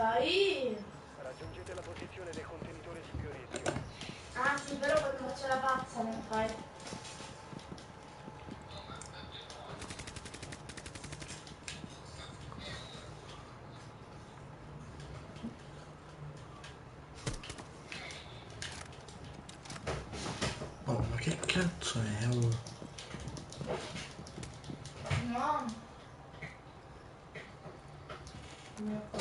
Vai! Raggiungete la posizione del contenitore di biorischio. Ah sì, però quando faccio la pazza non fai. Oh, ma che cazzo è? Oh. No. Ecco.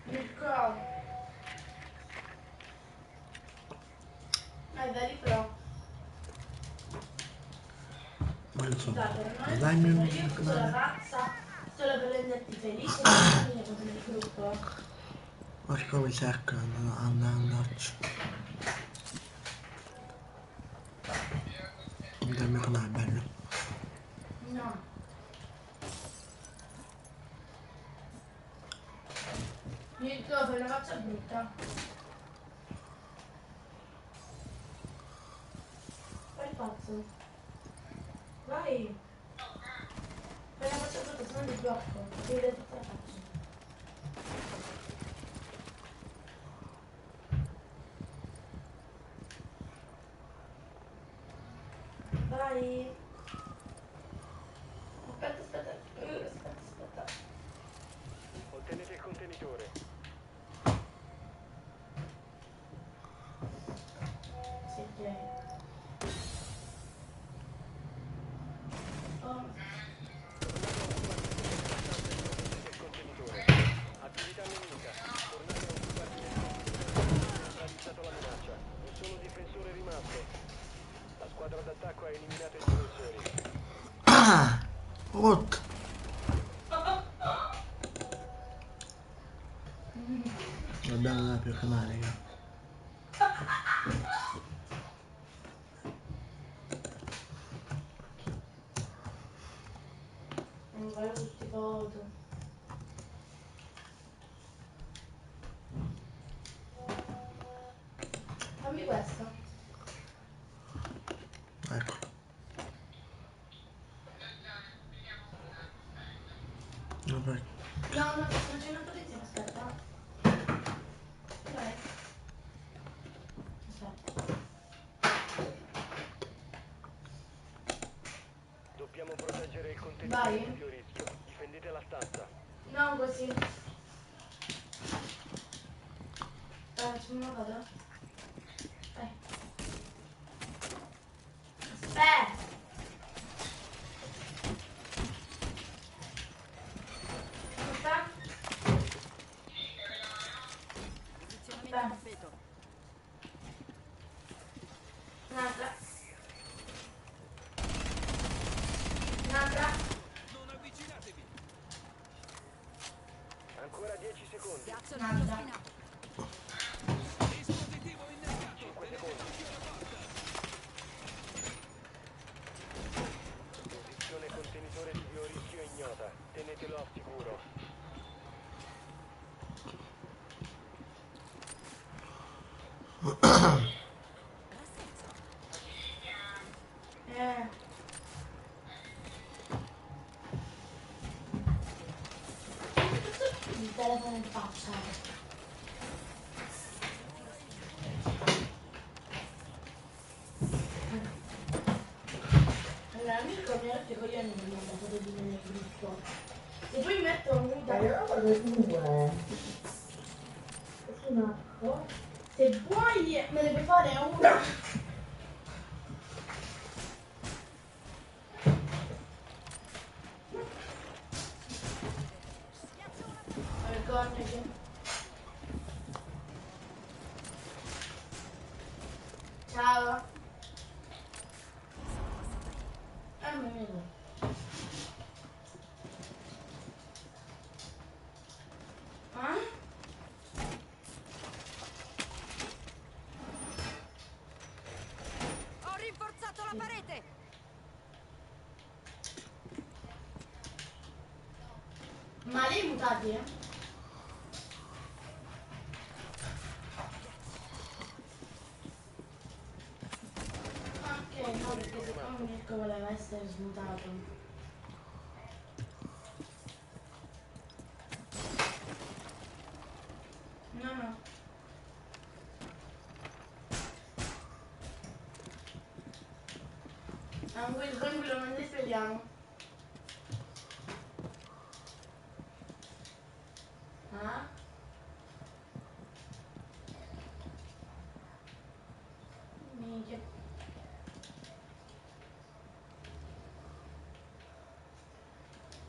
Mirko. Vedi però. Ma insomma, Dai, per noi dammi io un ho preso la canale. pazza solo per renderti felice e non venire con il gruppo. Ma come secca andarci. Dammi com'è bello. No. Mirko, fai una faccia brutta. Fai il pazzo. Vai. Fai una faccia brutta, se no ti blocco. Devi vedere tutta la faccia. Vai. Aspetta. Ottenete il contenitore. Sì, ok. Oh. Del contenitore. Attività nemica. Tornate a occuparvi del contenitore. Neutralizzato la minaccia. Un solo difensore rimasto. La squadra d'attacco ha eliminato i difensori. Ah! What? Dobbiamo andare più canale, raga. Non voglio tutti foto. Fammi questo. Ecco. Vabbè. No, non c'è una posizione, aspetta. Vai. Aspetta. Dobbiamo proteggere il contenitore Vai. di biorischio. Difendete la stanza. No, così. Facciamo una foto. Vai. Aspetta. Aspetta. Posizionamento Aspetta. tappeto. Un'altra. Un'altra. Ancora 10 secondi. Piazzo Nada. nemico spinato. 5 secondi. Posizione contenitore di biorischio ignota. Tenetelo al sicuro. Il telefono in faccia. Allora, amico mi ha detto i coglioni che mi ha dato di nel gruppo. E poi mi metto nuda. Io non voglio due. Un attimo. Se vuoi me ne puoi fare una. Vergognati. Ciao. Mi vedo. Ho rinforzato la parete. Ma li hai mutati, eh? Mirko voleva essere smutato. No, no. Tranquillo, non li svegliamo. Ah? Minchia.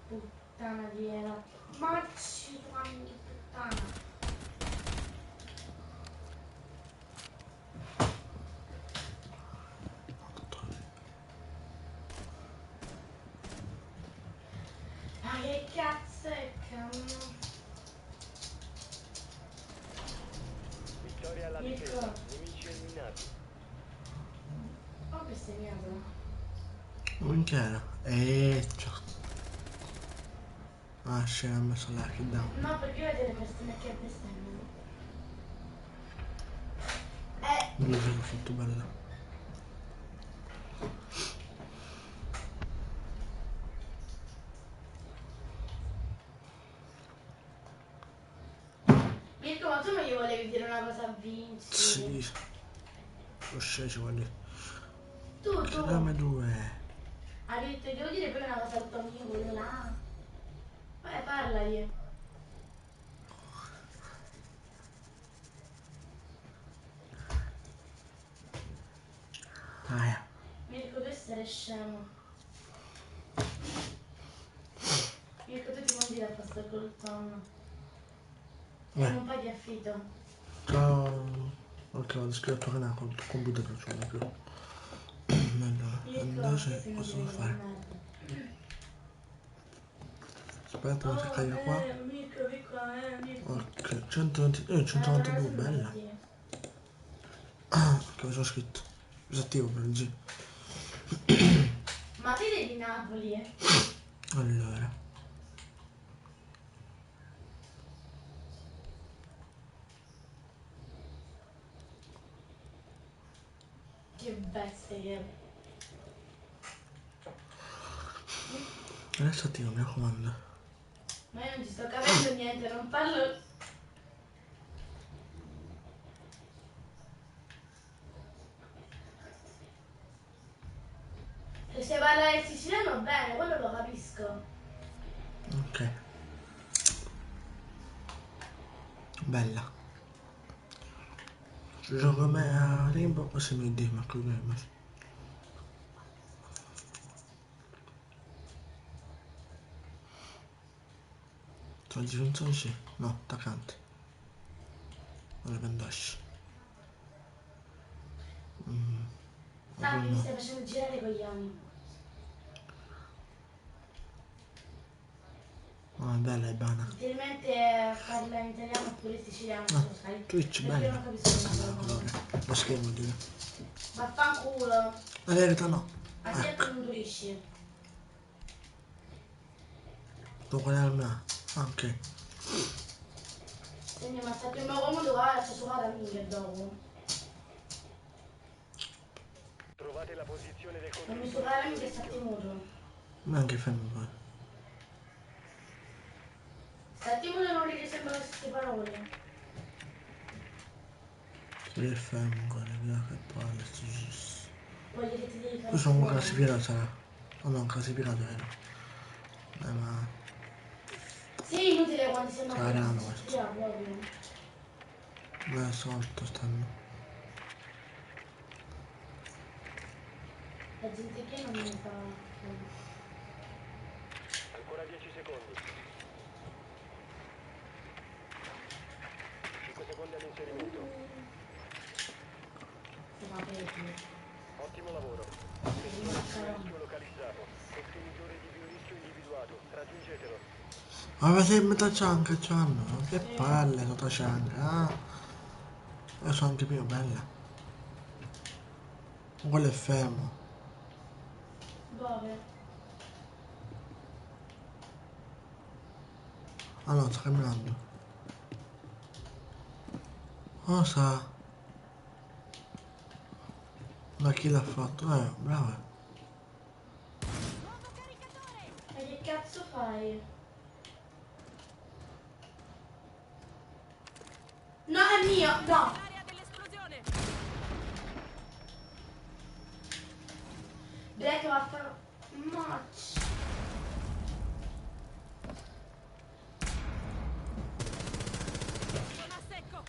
Puttana di Ela. Macci, quanti puttana. Ma che cazzo è cazzo? Vittoria alla Mirko. difesa. Nemici eliminati. Oh, bestemmiato. Non c'era. Ciao. Ah, scena, ha messo la kill down. No, perché io vedo le persone che bestemmiano. Non l'ho fatto bella. Mirko, ma tu non gli volevi dire una cosa a Vinci? Sì. Lo ci voglio. Tu. Chiamiamo due. Hai detto, devo dire poi una cosa al tuo amico, quello là. Vai, parlagli. Ah, Mirko, tu essere scemo. Mirko, tu ti mondi da posto col tonno. E non paghi affitto. Ciao. Ok, ho scritto il tuo canale con il tuo computer non ce l'ho più. Allora, Mirko, invece sei cosa inutile devo che fare? merda. Aspetta, non si carica qua. Mirko, vieni qua, Mirko. Ok, 120, 192, bella. Ah, che avevo scritto. Disattivo per il G. Ma te sei di Napoli, eh? Allora. Che bestia che è. Adesso attivo, mi raccomando. Ma io non ti sto capendo niente, non parlo. Se sai parlare il siciliano bene, quello lo capisco. Ok. Bella. Ci gioco a me a Rainbow o se mi dici ma come ma tra il difensore sì. No, attaccante. Ora Bendash. Sappi, mi stai facendo girare i coglioni. Oh, è bella, è buona. Ulteriormente parla in italiano oppure siciliano, se Ah, lo sai. Twitch, Perché io bella. non capisco una No, parola. lo schermo, dire. Vaffanculo. La verità no. Ma se tu non durisci. Devo guardare la ah, ok. Quindi ma sta più comodo va, c'è solo da minchia dopo. Trovate la posizione del Non mi contenitore suonare di mica sta rischio. temuto. Ma anche fermo poi. Sta temuto non gli sembrano queste parole. Se è fermo ancora, via che palle, sto giusto. Voglio che ti devi fare Io sono un fuori. classificato sarà. Oh no, un classificato vero. Ma Sì, inutile quando sembra che saranno ci questo. sia proprio. Ma sotto stanno. La gente che non mi fa. Ancora 10 secondi. 5 secondi all'inserimento. Si fa peggio. Ottimo lavoro. Sensore di rischio localizzato. Contenitore di biorischio individuato. Raggiungetelo. Ma vedete metà cianca c'hanno. Che palle sotto cianca, ah. Io sono anche più bella. Quello è fermo. Dove? Ah no, sta camminando. Cosa? Ma chi l'ha fatto? Brava. cazzo fai? No, è mio, no! L'area dell'esplosione! Black va a fare... Match! Sono a secco!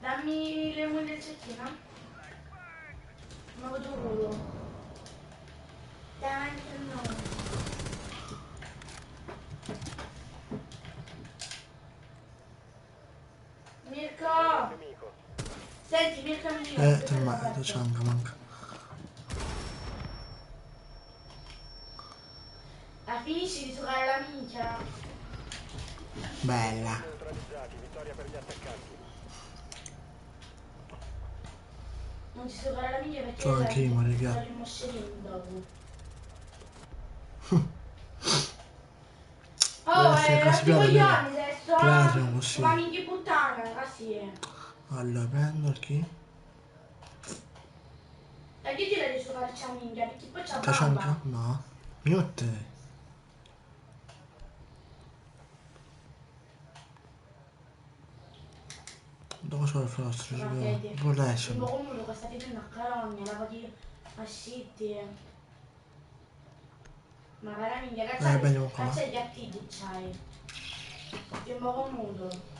Dammi le mule del cecchino. Ma vedo culo. Davanti a noi. Mirko! Nemico. Senti, Mirko mio. Te manca, cianca, manca. La finisci di giocare la minchia. Bella. Neutralizzati, vittoria per gli attaccanti. Non ci giocare la minchia perché Sono anch'io, raga. sono il moscerino dopo. Oh, Deve essere così ti bravo, voglio Leo. adesso. Platinum così. Ma minchia puttana, così. Allora, prendo chi? E che ti devi giocare a minchia? Perché poi c'ha Cianca? bamba. No. Mute. Dove sono il frostro? Ma Un vedi, po' un adesso. po' comodo questa chiedendo a carogna, la di ascitti. Ma cara minchia, Vediamo qua. cazzo gli attidi c'hai. Un po' comodo.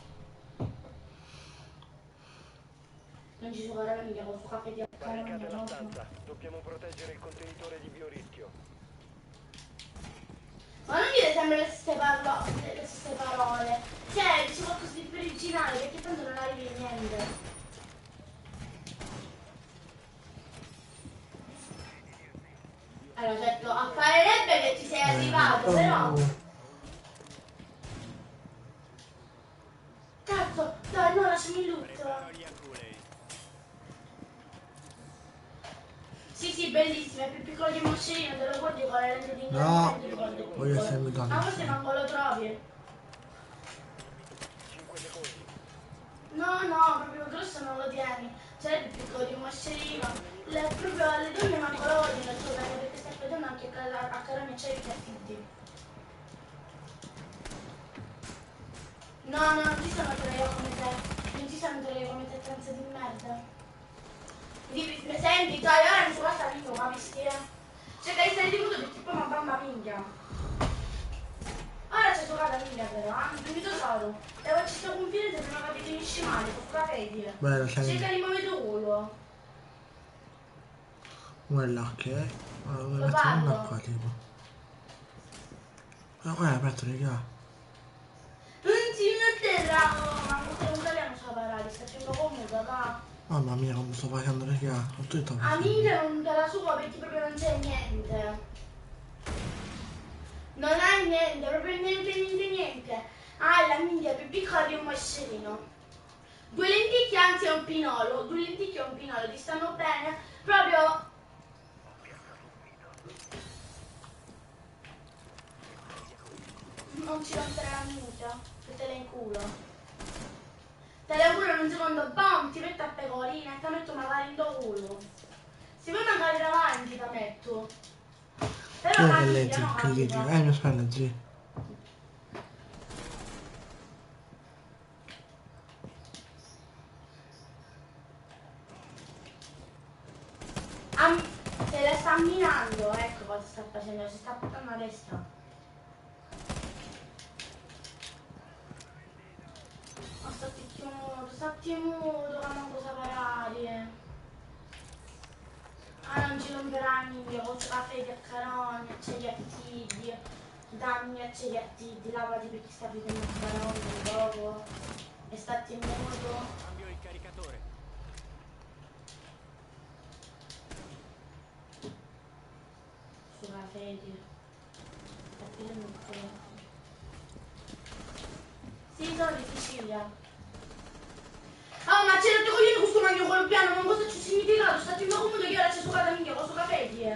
Non ci giocare la minchia con suo caffè di carogna, Barricate la no? stanza. Dobbiamo proteggere il contenitore di biorischio. Ma non dire sempre le stesse parole. Cioè, dici qualcosa di più originale, perché tanto non arrivi a niente. Allora, certo, apparirebbe che ci sei arrivato, però... Cazzo, dai, no, lasciami il loot. Sì, bellissimo, è più piccolo di un moscerino, te lo guardi con la lente di No, ingrandimento. voglio essere Ma Donald. forse manco lo trovi. 5 secondi. No, proprio grosso non lo tieni. Cioè è più piccolo di un moscerino. Proprio alle donne manco lo vogliono giocare perché stai vedendo anche a Carone c'è i cattivi. No, non ci sono tre io come te. Non ci sono tre io come te, cazzo di merda. Mi senti, dai, ora mi sono fatta vivo, ma visti? Cioè che stai rimuto perché poi una bamba minchia. Ora c'è giocata minchia però, mi tesoro. E oggi sto confidenza prima che ti finisci male, con capelli. Bella, Cerca sei. di muovere tu culo. Quella, ok. Allora, devo Lo mettere una parlo. qua, tipo. Ma qua è aperto, raga. Non ci metterà, ma non sei un italiano sa parlare, sta facendo comoda, va. Mamma mia, come sto facendo, raga. Ho tutto A facendo. minchia non te la sua perché proprio non c'è niente. Non hai niente, proprio niente. Ah, la minchia è più piccola di un moscerino. 2 lenticchie, anzi è un pinolo. 2 lenticchie e un pinolo, ti stanno bene. Proprio... Non ci rompere la minchia, che te la in culo. Te la in culo in un secondo, bam, ti metto a pecorina e ti metto magari in do culo. Se vuoi magari davanti ti metto. Però Che capita, leggi, no che leggi. capita. Mi spalla, zio. Se la sta minando, ecco cosa sta facendo, si sta portando a destra. Ma stati muto, che non cosa parare. Ah, non ci romperanno io, con caffè di accaroni, c'è gli attidi, dammi c'è gli attidi, lavati perché sta vedendo il barone dopo. E stati muto. Cambio il caricatore. Sulla fede. Sì, sono di Sicilia. Oh, ma c'è il coglione questo magno col piano, ma cosa c'è significato? Sta in comodo che ora c'è sucata minchia, cosa capelli,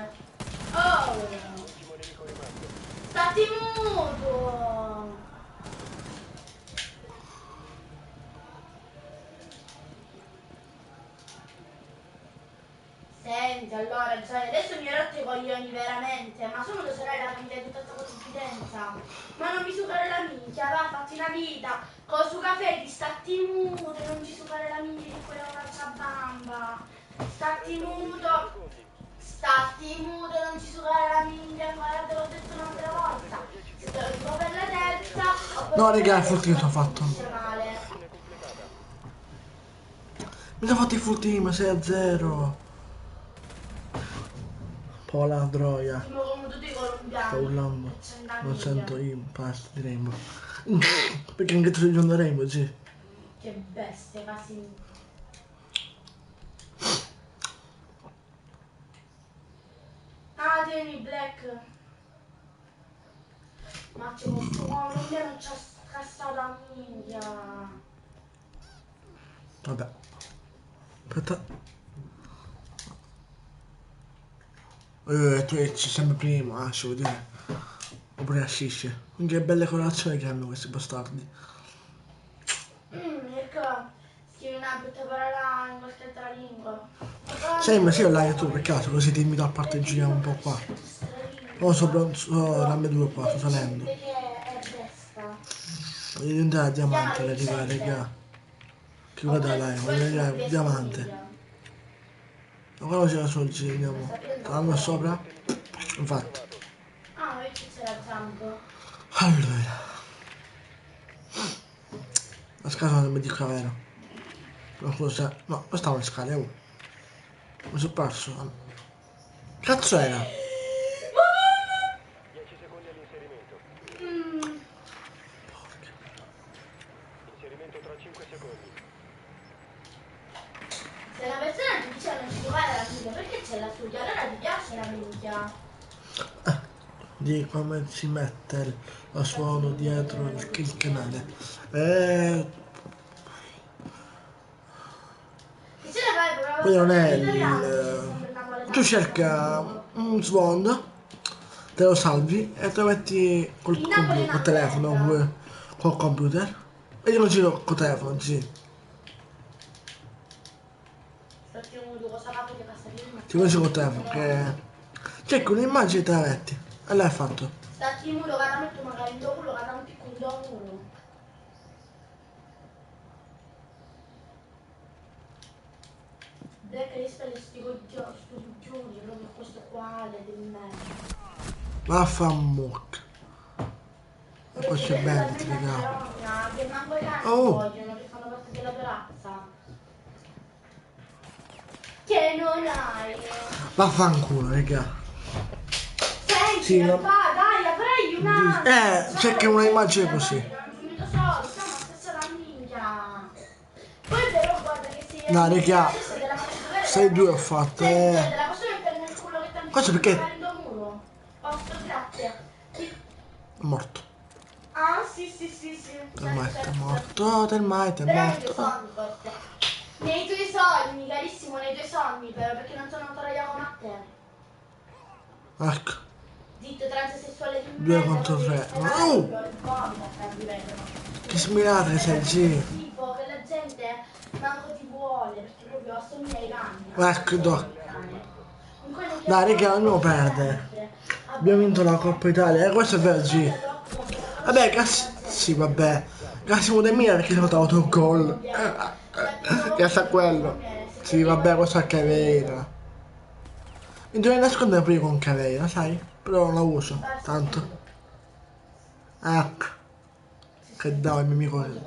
Oh! Ultimo nemico rimasto. Stati muto! Senti, allora, cioè, adesso mi hai rotto i coglioni veramente, ma sono due sorelle che mi dai tutta questa confidenza. Ma non mi sucare la minchia, va, fatti una vita, con su caffè ti statti muto, non ci sucare la minchia di quella un'altra bamba. Statti muto, non ci sucare la minchia, ancora te l'ho detto un'altra volta. Se te lo dico per la terza, oppure No, raga, il full team ti ho fatto. male. Missione completata. Mi sono fatto il full team 6-0. Poi la droia. Come come tutti i colombiani. Sto urlando. che c'è da Non minchia. sento impasto di Rainbow. Perché anche tu sei giorno Rainbow, sì. Che bestia, quasi. Ah, tieni Black. Ma c'è questo uomo, non mi c'ha scassato la minchia. Vabbè. Aspetta. Twitch sempre prima, ci vuol dire. Oppure assisce. Che belle colazioni che hanno questi bastardi. Ecco, scrivi una brutta parola in qualche altra lingua. Sembra sì online tu per caso, così ti invito a parteggiare un po' qua. Oh, rame 2 qua, sto salendo. Che è destra. Voglio diventare diamante, la diva, raga. Che guarda là, voglio diventare diamante. Ma quello c'era sul andiamo. Stanno sopra? Infatti. Ah, ma qui c'è la zampa. Allora. La scala non mi dica vero. No, cosa? No, questa è una scala, oh. Mi sono perso. Cazzo era? 10 secondi all'inserimento. Inserimento tra 5 secondi. Se una persona ti dice non ci può fare la minchia, perché c'è la studia? Allora ti piace la minchia? Di come si mette lo suono dietro il canale. Che ce la fai proprio? Quello non è Italiano, il... Tu cerca un suono, te lo salvi e te lo metti col telefono oppure col computer. E io lo giro col telefono, sì. Ti lo giro col telefono, che... Cerca un'immagine e te la metti. E l'hai fatto. Stati mulo, che metto magari in do culo, che non ti culo muro. Black rispetto sti coglioni, proprio questo qua, le del merda. Vaffanmucca. E poi c'è Bennett, raga. Che manco i cani Oh. vogliono, che fanno parte della tua razza. Che non hai. Vaffanculo, raga. Senti, Sì, no. papà, dai, avrai una. Cerca una immagine così. Non finito soldi, stiamo stessa la minchia. Poi però guarda che si. No, raga. Adesso te la faccio vedere. 6-2 ho fatto, Senti, te la posso mettere nel culo che tanto Questo perché? magari in do muro. Posto, grazie. Sì. È morto. Ah, sì. Termite è morto, Termite è Però nei tuoi morto. sogni, forse. Nei tuoi sogni, carissimo, nei tuoi sogni, però, perché non sono ancora come a te. Ecco, Zitto, transessuale di 2 merda, contro potevi 3. sperare Oh! il vomito, Che smirata che sei, sì. Tipo che la gente manco ti vuole, perché proprio assomiglia ai cani. Ecco, do. Comunque non Dai, raga, piace dobbiamo perdere. Abbiamo vinto la Coppa Italia, questo è vero, sì. Vabbè, sì, vabbè. Grazie a mia perché sono trovato un gol. Grazie a quello. Sì, vabbè, questo è Caveira. Mi dovrei nascondere prima con Caveira, sai? Però non la uso, tanto. Ecco. Che dava il mio amico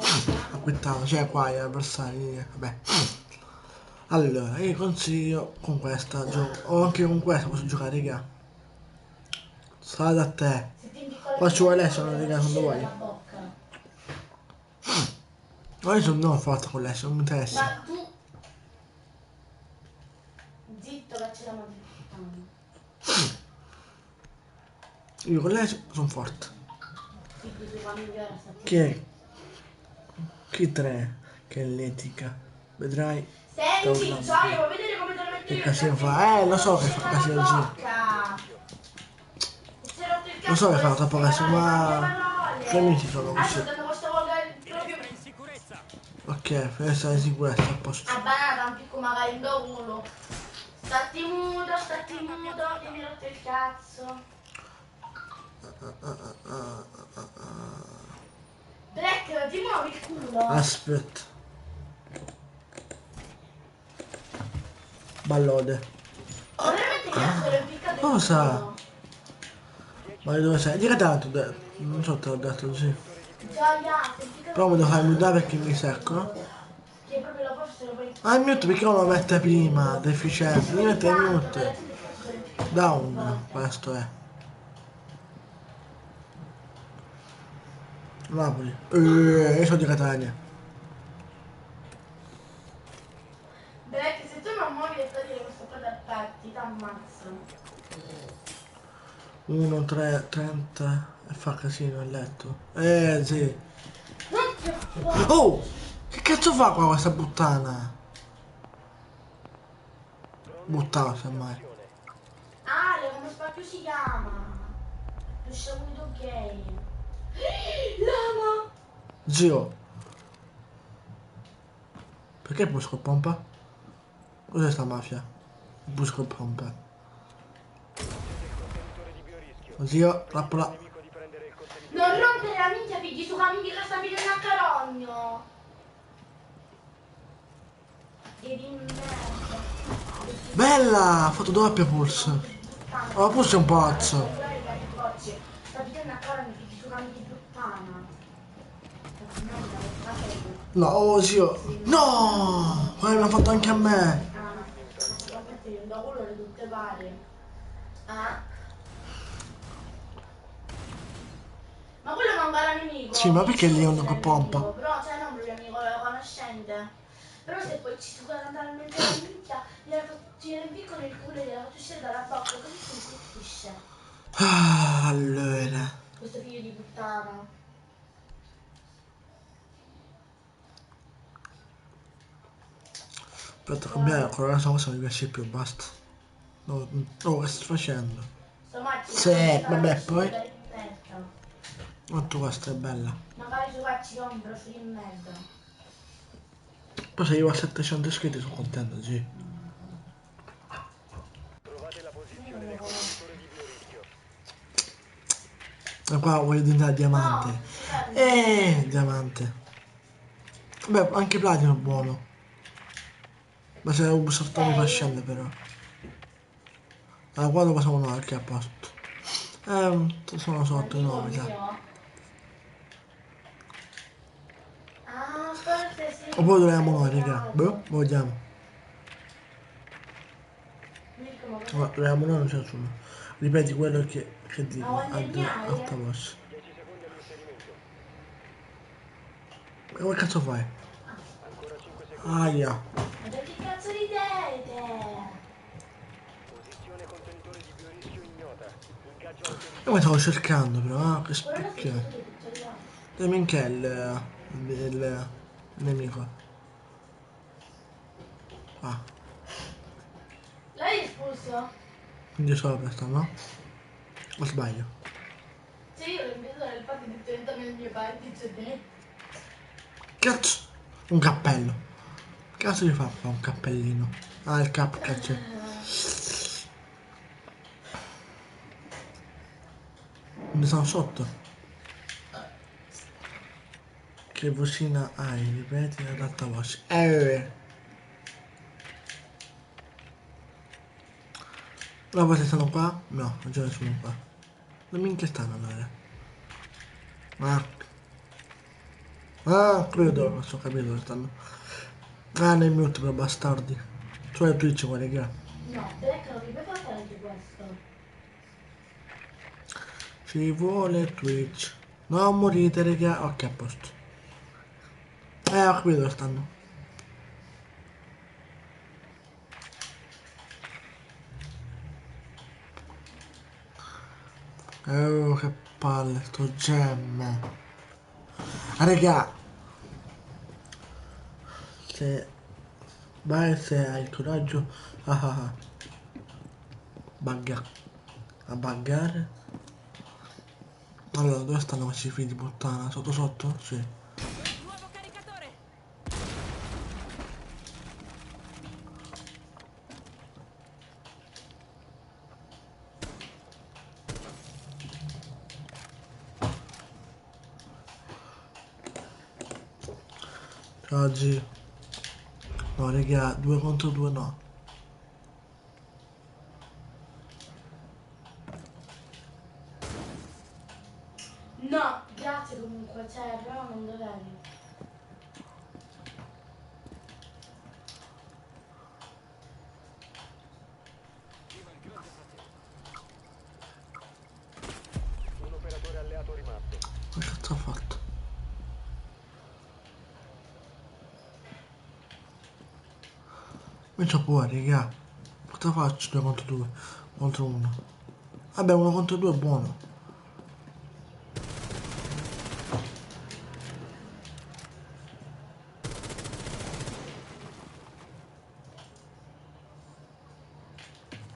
acquittato, cioè qua gli avversari, vabbè. Allora, io consiglio con questa gioco. O anche con questa posso giocare, raga. Sta da te. Qua ci vuole l'Eson, raga, quando vuoi. Ma io non ho fatto con l'Eson, non mi interessa. Ma tu... Zitto che c'è la madre. Io con l'Eson sono forte. Chi è? Chi 3? Che è l'etica. Vedrai. Senti, Gioia, vuoi vedere come te lo metto Che io? casino fa? Lo so che fa casino G. Lo so che fa troppo casino, ma... Che amici sono così. Ok, per essere in sicurezza a posto. A banana un picco magari in do culo. Stati muto, e mi hai rotto il cazzo. Black, ti muovi il culo. Aspetta. Ballode. Ma veramente cazzo l'ho impiccato il Cosa? culo. Ma dove sei? Dica tanto, non so te l'ho detto così. Già, ti ho impiccato Però mi devo fare mutare perché mi secco. che proprio la forza lo puoi... Ah, il mute perché non lo mette prima? Deficiente. Devi mettere il mute. Down, questo è. Napoli. Io sono di Catania. Black, se tu non muovi e togli questo qua da petti, ti ammazzo. 1, 3, 30 e fa casino il letto. Sì. Non ti ho... Oh! Che cazzo fa qua questa puttana? Buttata semmai. Ale, come spacchio si chiama? Lo sciamuto gay. Lama! Zio. Perché busco pompa? Cos'è sta mafia? Busco pompa. Zio, trappola. Nemico di prendere il contenitore. Non rompere la minchia, pigli su cammin che lo sta pigliando a carogno. E di merda. Bella! Ha fatto doppia pulse. Oh, pulse è un pazzo. Sta pigliando a carogno, pigli su cammin di puttana. No, oh zio. No! Quello l'ha fatto anche a me. Da quello le tutte varie. Ah? Ma quello non va nemico. Sì, ma perché lì è una Nemico, pompa? però, cioè, non proprio amico, è conoscente. Però se poi ci suona talmente la minchia, gliela impicco nel culo e gliela faccio uscire dalla bocca, così si infittisce. Ah, allora. Questo figlio di puttana. Aspetta, cambiare con la cosa non mi più, basta. No, no, che stai facendo? Sto macchina. Sì, vabbè, poi. Quanto questa è bella. Magari su facci ombro, su in mezzo. Poi se arrivo a 700 iscritti sono contento, sì. Trovate la posizione del contenitore di biorischio. E qua voglio diventare diamante. Diamante. Beh, anche platino è buono. Ma se un saltone fa scende però. Allora qua dove siamo noi, che a posto. Sono sotto, no, mi sa. Ah, forse sì. Oppure dobbiamo noi, raga. Boh, vogliamo. Ma dobbiamo noi, non c'è nessuno. Ripeti quello che dico ad alta voce. 10 secondi all'inserimento. E che cazzo fai? Ancora 5 secondi. Aia. Ma che cazzo ridete? Posizione contenitore di biorischio ignota. Ingaggio autorizzato. Io mi stavo cercando però, ah, che Quello lo spicchio. stesso tutto, io. E minchia è il nemico. Ah, L'hai espulso? quindi sopra sta, no? O sbaglio? Sì, io l'ho invitato nel party di 30 nel mio party, c'è te. Cazzo! Un cappello. Che cazzo gli fa qua un cappellino? Ah, il cap, cazzo. Mi sono sotto. Che vocina hai? Ripeti ad alta voce. La voce stanno qua? No, non c'è nessuno qua. Dove minchia stanno allora? Credo, non so capito dove stanno. Ah, nel mute per bastardi. Cioè Twitch, guarda che. No, Black non mi puoi fare anche questo. Ci vuole Twitch. Non morite, raga. Ok, a posto. Ho capito dove stanno. Oh, che palle, sto gemme. Raga. Se... Vai se hai il coraggio. Ah ah ah. Bugga. A buggare. Allora, dove stanno questi figli di puttana? Sotto sotto? Sì. Nuovo caricatore! Oggi. No, raga, 2 contro 2 no. No, grazie comunque, cioè, però non dovevi. Un operatore alleato rimasto. Che cazzo ha fatto? Io c'ho pure, raga. Cosa faccio 2 contro 2? Contro 1. Vabbè, 1 contro 2 è buono.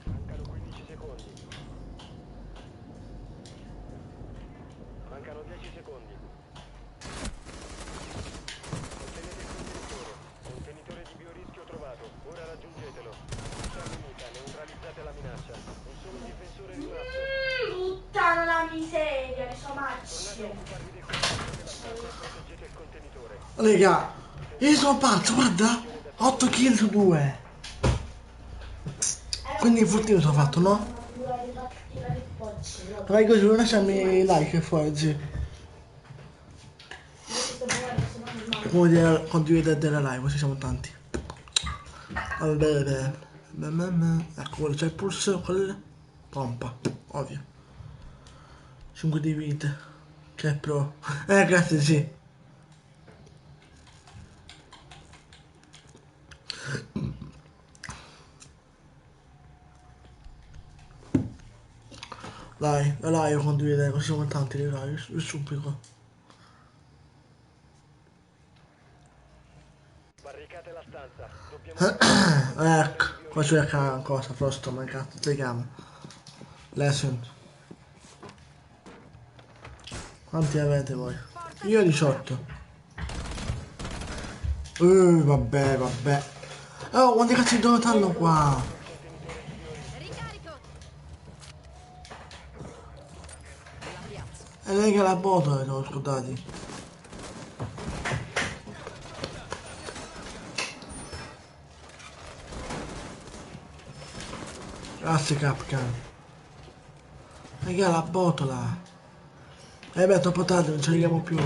Mancano 15 secondi. Mancano 10 secondi. Ottenete il contenitore. Contenitore di biorischio trovato. Ora raggiungetelo. Città nemica, neutralizzate la minaccia. Un solo difensore rimasto. Puttana la miseria, le sue Tornate a macchie. occuparvi del controllo della stanza e proteggete il contenitore. Raga, io sono pazzo, guarda. 8 kill su 2. Quindi il fortino sono fatto, no? Vai così, lasciami like fuori, sì. Come condividere della live, così siamo tanti. Allora, ecco, quello c'è il pulso, quello. Pompa, ovvio. 5 di vita. Che pro. Grazie, sì. Dai, la live condividere, così siamo tanti, dai, vi supplico. Barricate la stanza. Dobbiamo Ecco, qua c'è una cosa, Frosto, ma cazzo si chiama? Lesson. Quanti avete voi? Io 18. Vabbè, vabbè. Oh, quanti cazzo dove stanno qua? Ricarico. La piazza. E lei che la botola, sono scordati. Grazie Capcan. E che la botola? Beh, troppo tardi, non ci arriviamo più. il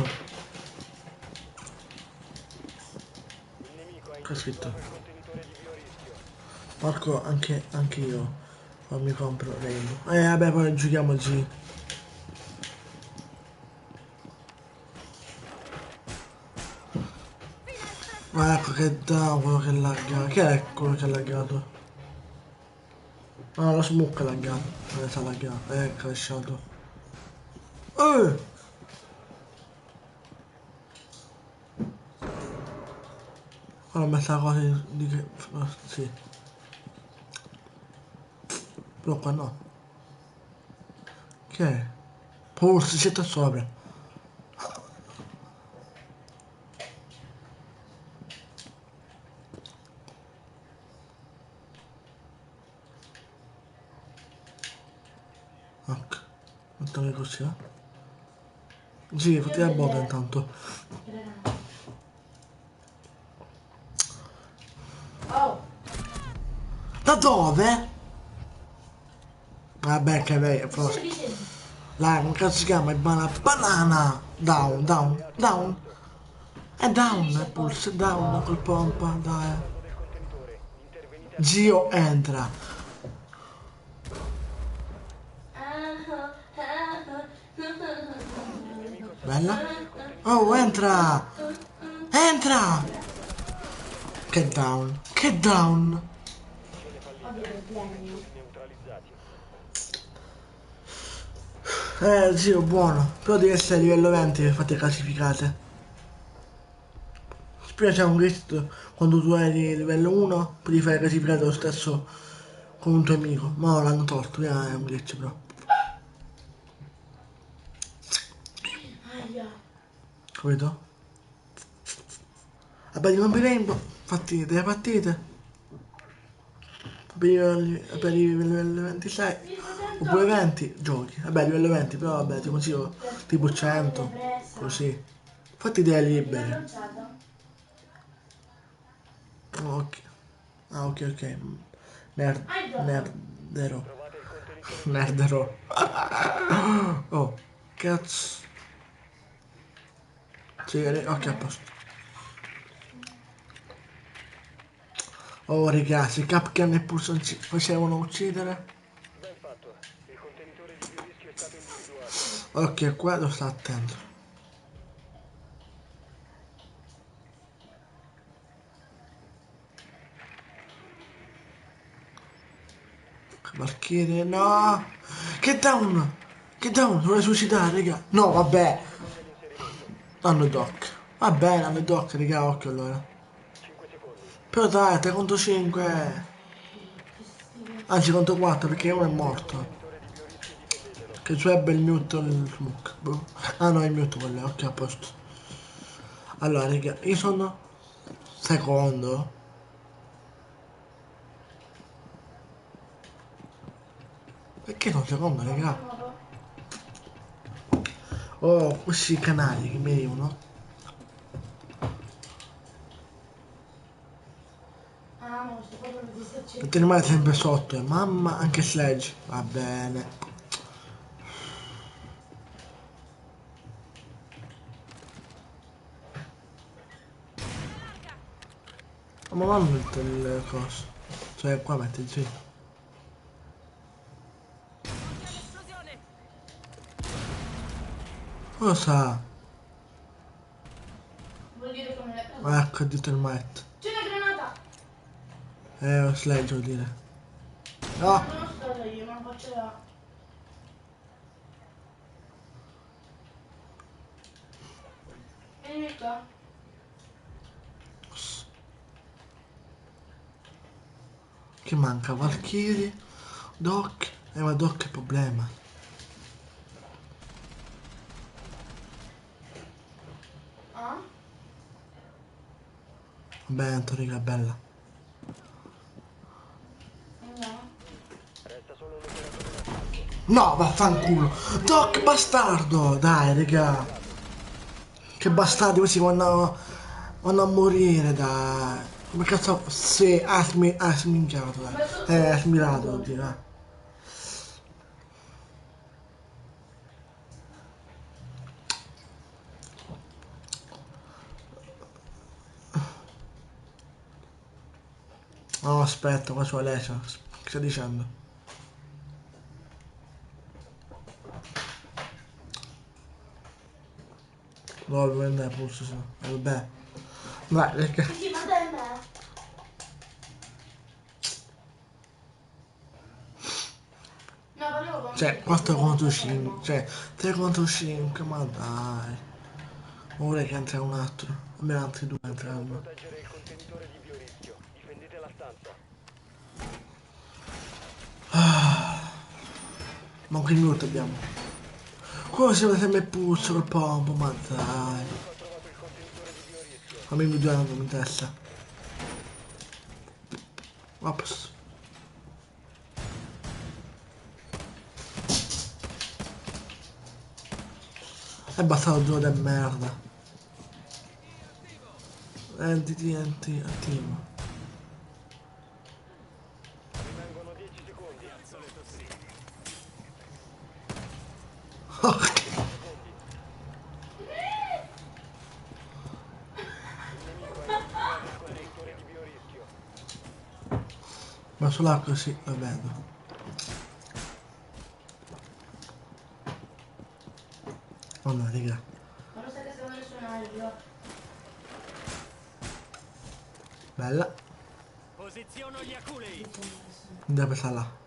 nemico ha Che ho scritto? individuato il contenitore di biorischio. Porco, anche io. Non mi compro Rainbow. Vabbè, poi giochiamoci. Ma ecco che da quello che lagga. Che è quello che ha laggato? Ah, lo smoke è laggato. Sta laggato. È crashato. Ora ho messo la cosa di che. Sì. Però qua no. Che è? Forse c'è sopra. Ecco. Mettiamo così, Sì, fatti la botta intanto. Oh, Da dove? Vabbè che lei è forse. vicino. Là, come cazzo si chiama? Banana! Down, down, down! È down, è pulse, è down col pompa, dai. Del contenitore. Intervenite Zio entra. Bella? Oh, entra! Entra! Che down, che down! neutralizzati. Zio, buono. Però devi essere a livello 20 per fate classificate. Prima c'è un glitch quando tu eri livello 1, potevi fare classificate lo stesso con un tuo amico. Ma ora l'hanno tolto, via, è un glitch però. Aia. Capito? Vabbè, di non Rainbow, fatti delle partite. Per i livello 26 oppure 20 giochi. Vabbè, livello 20, però vabbè, ti consiglio tipo 100, così. Fatti idee libere. Lanciata. Ok. Ah, ok, ok. Nerd. Hai già. Nerdero. Trovate il contenitore di Nerdero. Oh, cazzo. Sì, ok, a posto. Oh, ragazzi, Capcan e Pulson ci facevano uccidere. Ben fatto. Il contenitore di biorischio è stato individuato. Ok, qua devo stare attento. Valkyrie, no! Che down! Che down! Dovrei suicidare, raga! No, vabbè! Secondi all'inserimento. Hanno doc. Va bene, hanno doc, raga, occhio allora. 5 secondi. Però dai, 3 contro 5. Anzi, contro 4 perché uno è morto. Contenitore di biorischio, difendetelo. Che su ebbe il mute o il smoke. Boh. Ah no, il mute quello, è, ok, a posto. Allora, raga, io sono secondo. Perché sono secondo, raga? Oh, questi canali che mi arrivano. Ah, ma sto proprio di starci. Il rimane sempre sotto, mamma, anche Sledge. Va bene. Ma non metto il coso. Cioè, qua metti G. Occhio all'esplosione! Cosa? Vuol dire come le Ma ecco, dito il might. C'è una granata! Sledge vuol dire. Non No! sono stata io, ma faccio la... Vieni qua. Che manca? Valkyrie, Doc. Ma Doc è problema. Ah? Vabbè, Antonica, bella. No. Resta solo un operatore in assalto. No, vaffanculo. Doc, bastardo. Dai, raga. Che bastardi, questi vanno a morire, dai. Come cazzo... Sì, ha sminchiato, dai. Ha smirato, vuol dire, eh. No, aspetta, qua c'ho Alessia. Che sta dicendo? No, devo prendere pulso, sì. Vabbè. Vai, perché... Sì, ma dai me. No, volevo con Cioè, 4 contro 5. Cioè, 3 contro 5, ma dai. Ora che entra un altro. Almeno altri due Dobbiamo entrano. proteggere il contenitore di biorischio. Difendete la stanza. Manco il minuto abbiamo. Come si vede sempre puzzo col pompo, ma dai. Nemico ha trovato il contenitore di biorischio. Fammi due anni in testa. Ops. È bastato due di merda. TNT attivo. Rimangono 10 secondi. Ok. 5 secondi. Il nemico ha identificato il contenitore di biorischio. Ma sulla così lo vedo. Oh no, raga. Ma non sai che stavo nel suonario. Bella. Posiziono gli aculei! Andiamo per là.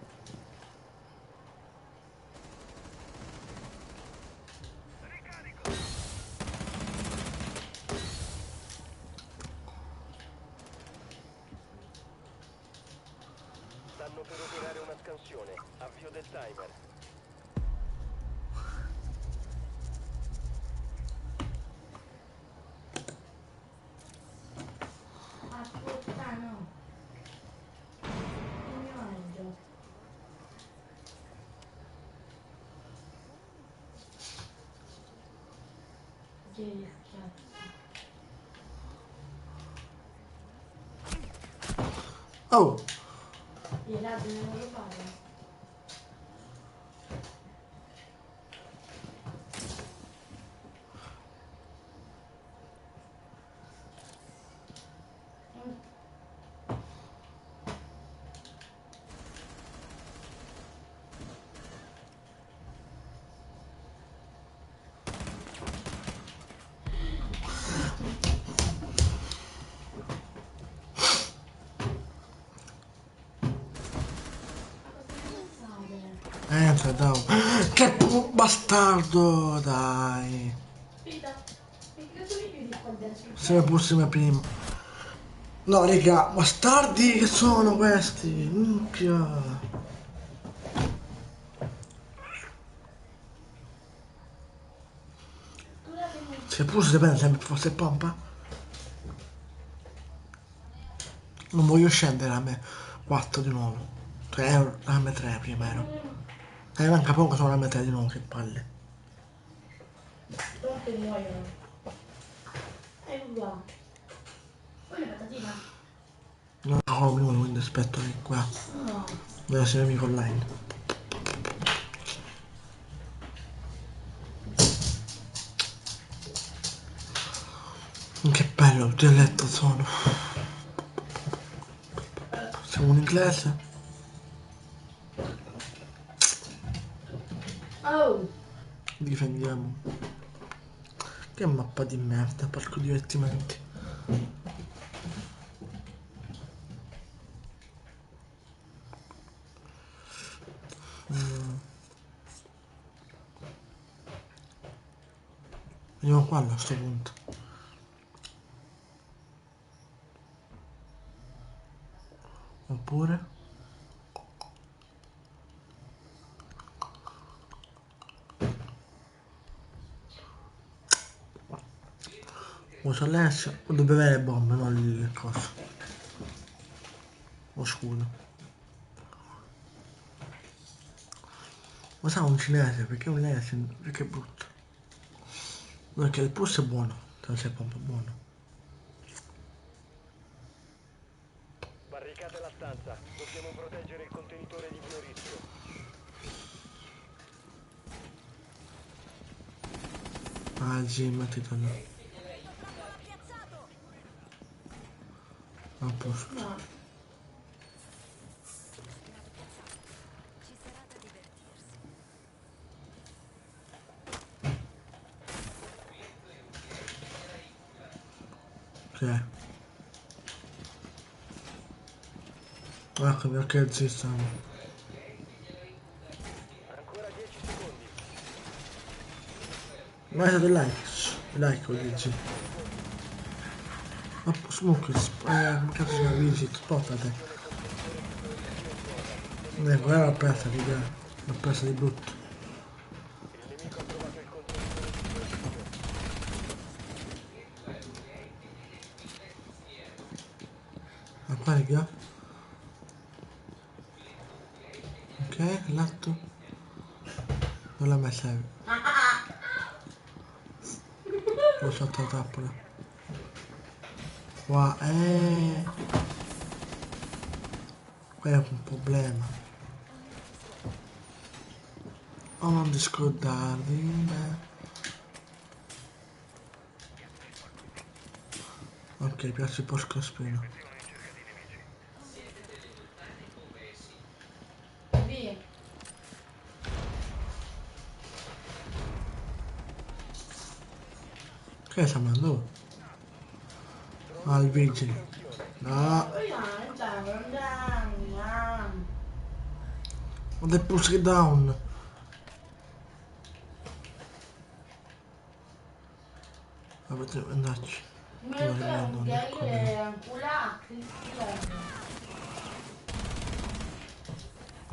Stanno per operare una scansione. Avvio del timer. Ah, puttana. Non mi mangio. Che cazzo. Oh, I razzi non lo fare. entra, dai. Bastardo, dai. Aspetta, che cazzo mi chiudi qua dentro? Se fossimo prima. No, raga, bastardi che sono questi? Minchia. Scusatemi. Se pure si prende sempre forse pompa. Non voglio scendere a me 4 di nuovo. Cioè a me 3 prima ero. Manca poco sono a me 3 di nuovo, che palle. Pronto muoiono. Qua. Poi le patatine? Non ho nulla, quindi aspetto che qua. No. Devo essere amico online. Che bello, il dialetto sono. Siamo in inglese? Oh. Difendiamo. Che mappa di merda, parco divertimenti. Andiamo qua a sto punto. Oppure? Uso Alessio, dovrebbe avere bombe, non le cose. Lo scudo. Ma sa un cinese, perché un cinese? Perché è brutto? Perché il pulso è buono, se non sei pompa buono. Barricate la stanza. Dobbiamo proteggere il contenitore di mio rischio. Ah sì, mettiti lì. A posto. No. Sì. Ecco perché ci stiamo. Ancora 10 secondi. Mettete like. Like lo dici. Ma smoke, come cazzo si chiama? Visit, spottate. Quella l'ho persa, raga. L'ho persa di brutto. Il nemico ha trovato il contenitore di mio rischio. Ma qua raga. Ok, l'atto. Non l'ha messa. L'ho sotto la trappola. Qua, qua è un problema. Oh, non ti scordarvi, beh. Ok, piace il porco spino. Via. Che sta andando? Ah, il vigile. No, non è push down. Vabbè, devo andarci. Me Dove lo rimane trovo, non è io qua bene. le culacche,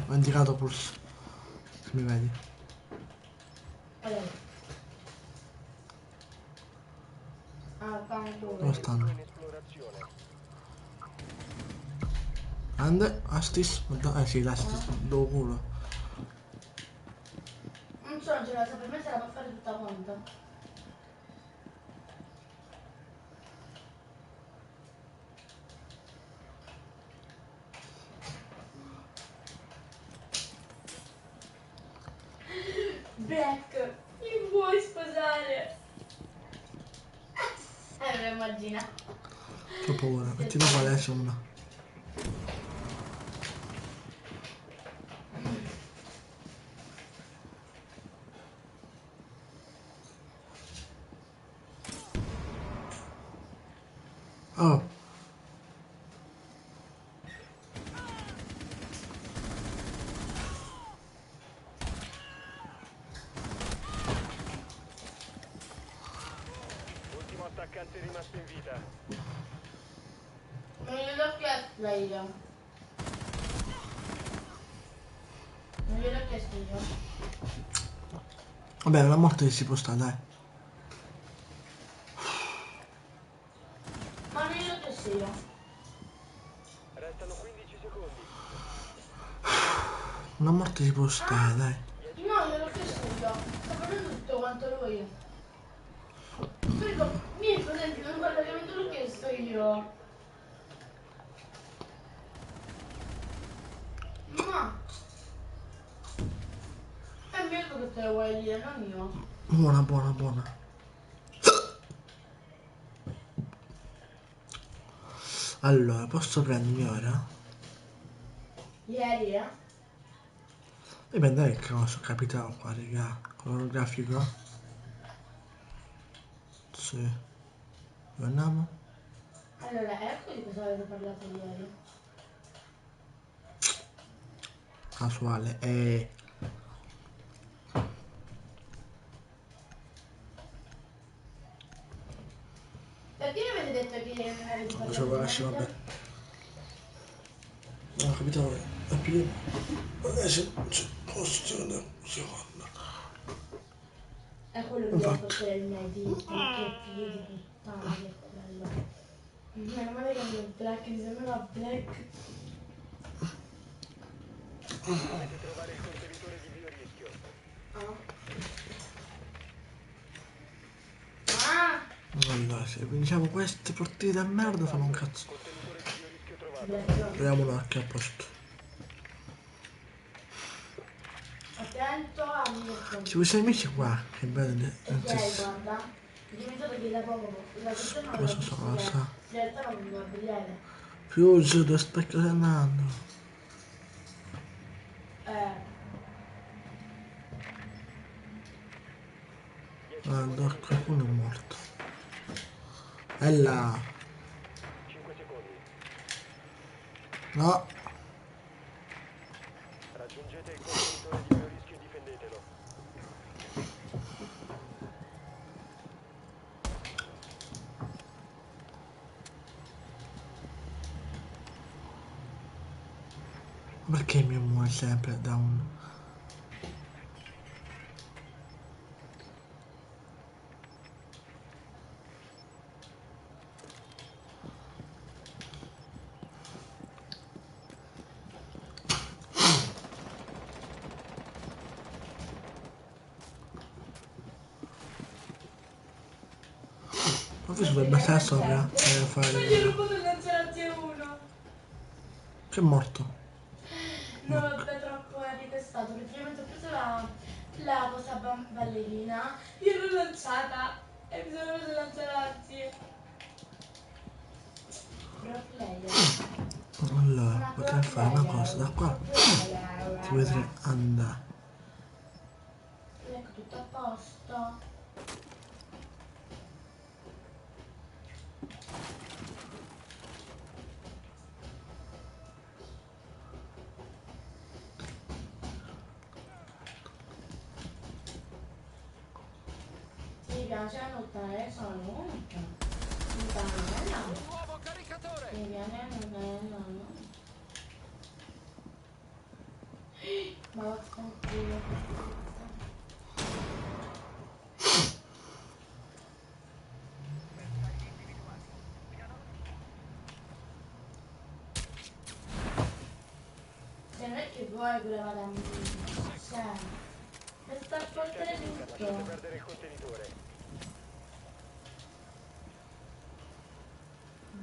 Ho indicato pulse. Se mi vedi. Dove stanno? In esplorazione. Ande, Astis. Sì, l'Astis. Devo culo. non so, ce la per me se la può fare tutta quanta. Black, mi vuoi sposare? Me lo immagina. Ho paura, mettilo qua adesso una. Oh, Ultimo attaccante rimasto in vita. Non gliel'ho chiesto io. Non gliel'ho chiesto io. vabbè, una morte che si può stare, dai. Ma non gliel'ho chiesto io. Restano 15 secondi. Una morte si può stare, dai. No, gliel'ho chiesto io. Sto facendo tutto quanto lui. Prego, Mirko, senti, non guarda che non te l'ho chiesto io. Ma è Mirko che te lo vuoi dire, non io. Buona, buona, buona. Allora, posso prendermi ora? Ieri, Dipende che cosa capita qua, raga. Colore grafico? Sì. Dove andiamo? Allora, ecco di cosa avete parlato ieri. Casuale. Perché mi avete detto che ieri non avete parlato Cosa di lascia, vabbè. niente? No, capitano, è più. Adesso posso un secondo. È quello che devo portare il medico, che figlio di puttana che è quello. Meno male che non è Black, mi sembrava Black. Dovete trovare il contenitore di biorischio. Ah! Allora, se vinciamo queste partite a merda fanno un cazzo. Contenitore di biorischio trovato. Black. Proviamo un H a posto. Attento a Mirko. Se questi amici qua, che belli. Ok, guarda. Ho dimenticato che da poco la persona non Cosa lo so, può sa. in realtà non mi guarda bene. Fuse, dove specchio stai andando? Guarda, qualcuno è morto. E là. 5 secondi. No. Raggiungete il contenitore di biorischio e difendetelo. Perché mi muore sempre da un... Ma questo dovrebbe stare sopra per Ma gli ho fare... rubato il lanciarazzi 1. Che è morto? No, vabbè, troppo ritestato. Praticamente ho preso la cosa ballerina, io l'ho lanciata e mi sono preso il lanciarazzi. Pro player. Allora, potrei fare una cosa da qua. Ti potrei andare. Ecco, tutto a posto. Mi piace annotare, sono unica. Mi piace Nuovo caricatore! mi piace annotare. Ma vaffanculo. Se non è che vuoi pure vada a morire. Cioè, per star portare Lasciate tutto. perdere il contenitore.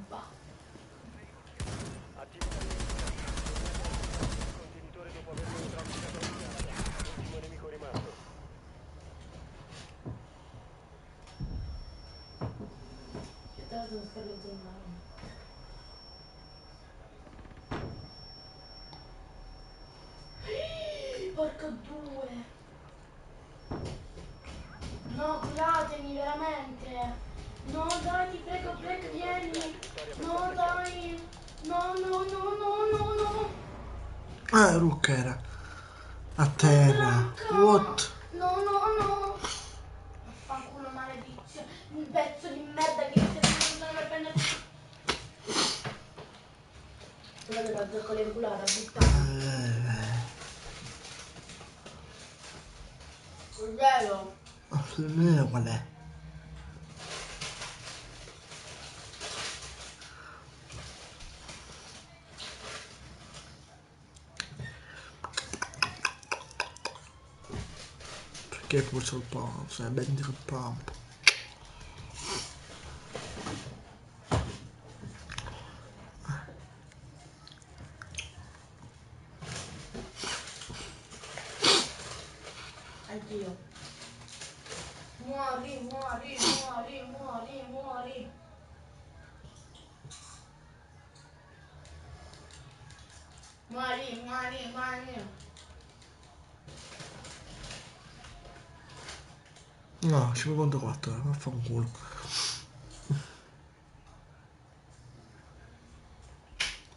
Bah. Attività nemica. Il contenitore dopo aver neutralizzato la minaccia. Ultimo nemico rimasto. sono scarlettinato. Porco due. No, curatemi veramente. No, dai, ti prego, Black, vieni. No, dai. No, no, no, no, no, no. Ah, Rucca era. A terra. Branca. What? No, no, no. Vaffanculo, maledizione. Un pezzo di merda che si è per prendere. Guardate la zoccola inculata, buttata. Il vero. Non è qual è. Perché pulso il pompo? Se ben il pompo. Anch'io. Muori, muori, muori, muori, muori. Muori, muori, muori. No, 5.4, vaffanculo.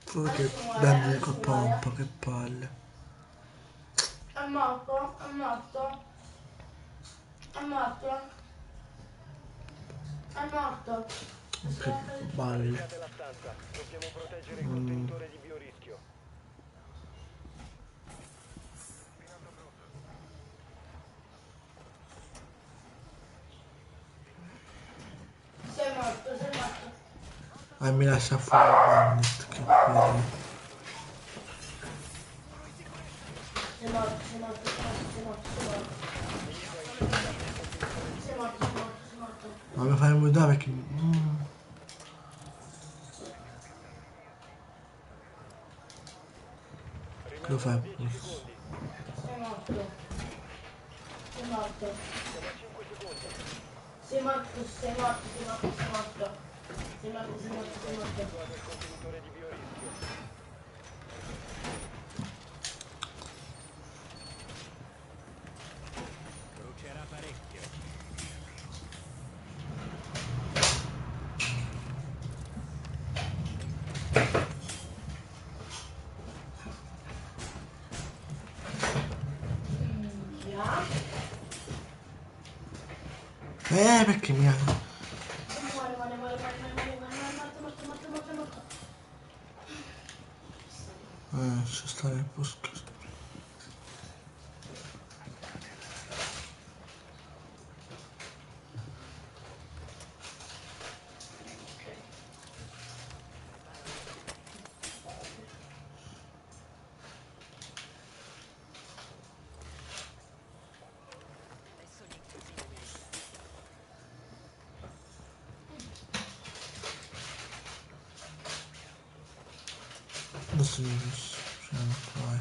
Solo che bene col pompo, che palle. È morto, è morto. È morto. È morto. Che balle. Barricate la stanza. Dobbiamo proteggere il contenitore di biorischio. Sei morto, sei morto. Mi lascia fuori Bandit, che palle. Sei morto, sei morto, sei morto, sei morto, sei morto. Sei morto, sei morto, sei morto. Ma mi fai mutare perché... Lo fai? Rimangono 10 secondi. Sei morto. Sei morto. Siamo a 5 secondi. Sei morto, sei morto, sei morto, sei morto. Sei morto, sei morto, sei morto. Situato il contenitore di biorischio. Brucerà parecchio. Già. Perché mi ha... Muore, muore, muore, muore, muore, muore, muore, morto, morto, morto, morto, morto. ci sta nel bosco. Adesso mi posso... Cioè, vai.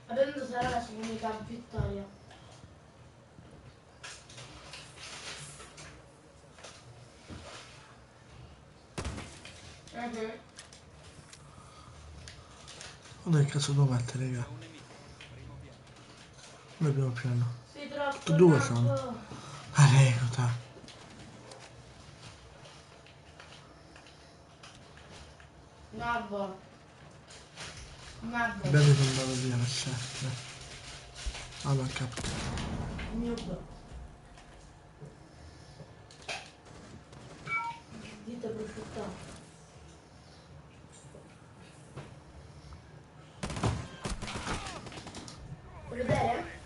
Adesso sarà la sua unica vittoria. Dove cazzo devo mettere, raga? Dove abbiamo piano? Sei troppo Tutti e due nato. sono. Recluta. Nabbo. Nabbo. Abbiamo andato via per sempre. Allora, capito. Noob. Dito prosciuttato. Vuoi vedere?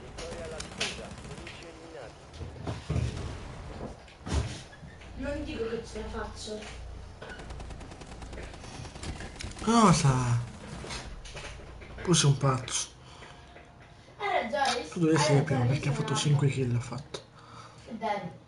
Vittoria alla difesa. Nemici eliminati. Non dico che ce la faccio. Cosa? Tu sei un pazzo. Hai ragione. Tu dovresti Hai sapere ragione, perché ha sono fatto nabbo. 5 kill ha fatto. È vero.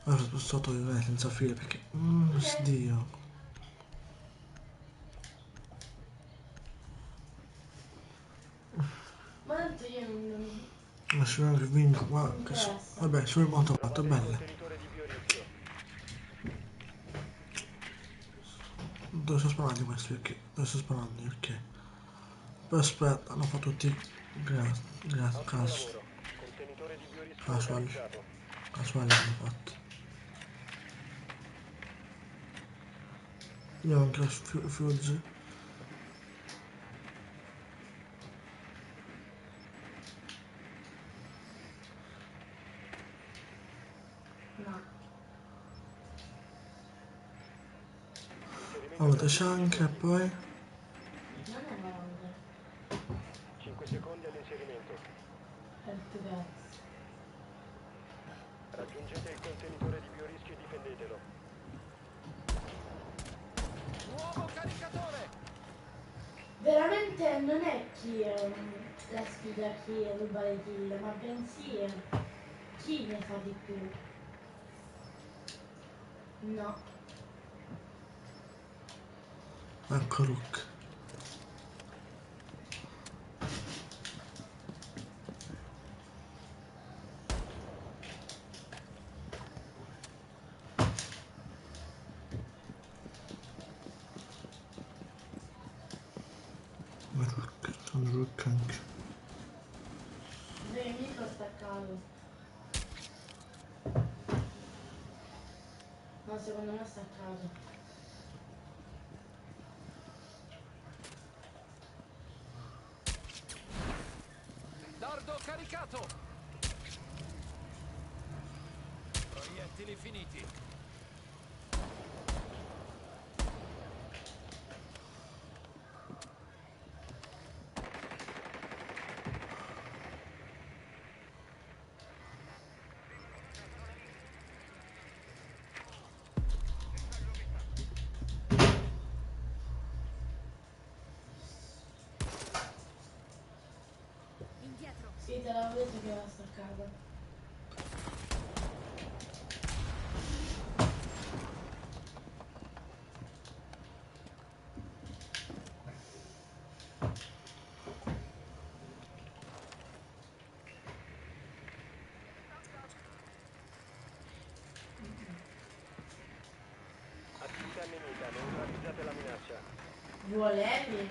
Ora ho spostato il senza filo perché... Dio. Ma tanto io non Ma se non che vinco, mi guarda che interessa. vabbè, sul moto fatto, Trovate il belle. contenitore di biorischio. Dove sono sparati questi? Perché? Dove sto sparando? Perché? Poi aspetta, hanno fatto tutti... Ottimo lavoro. Contenitore di biorischio Casual. localizzato. Casuali hanno fatto. Io ho anche lo fuse. No. Inserimento Allora, della c'è anche biodiversione. poi... Non è male. 5 secondi all'inserimento. È il tuo cazzo. Raggiungete il contenitore di biorischio e difendetelo. Nuovo caricatore! Veramente non è chi la sfida chi ruba le kill, ma bensì chi ne fa di più. No. Ecco Rook. Ma Rook, sono Rook anche. Dove il micro staccato. No, secondo me è staccato. Dardo caricato! Proiettili finiti. Indietro. Sì, te l'avevo detto che era staccato. Attività nemica, neutralizzate la minaccia. Volevi?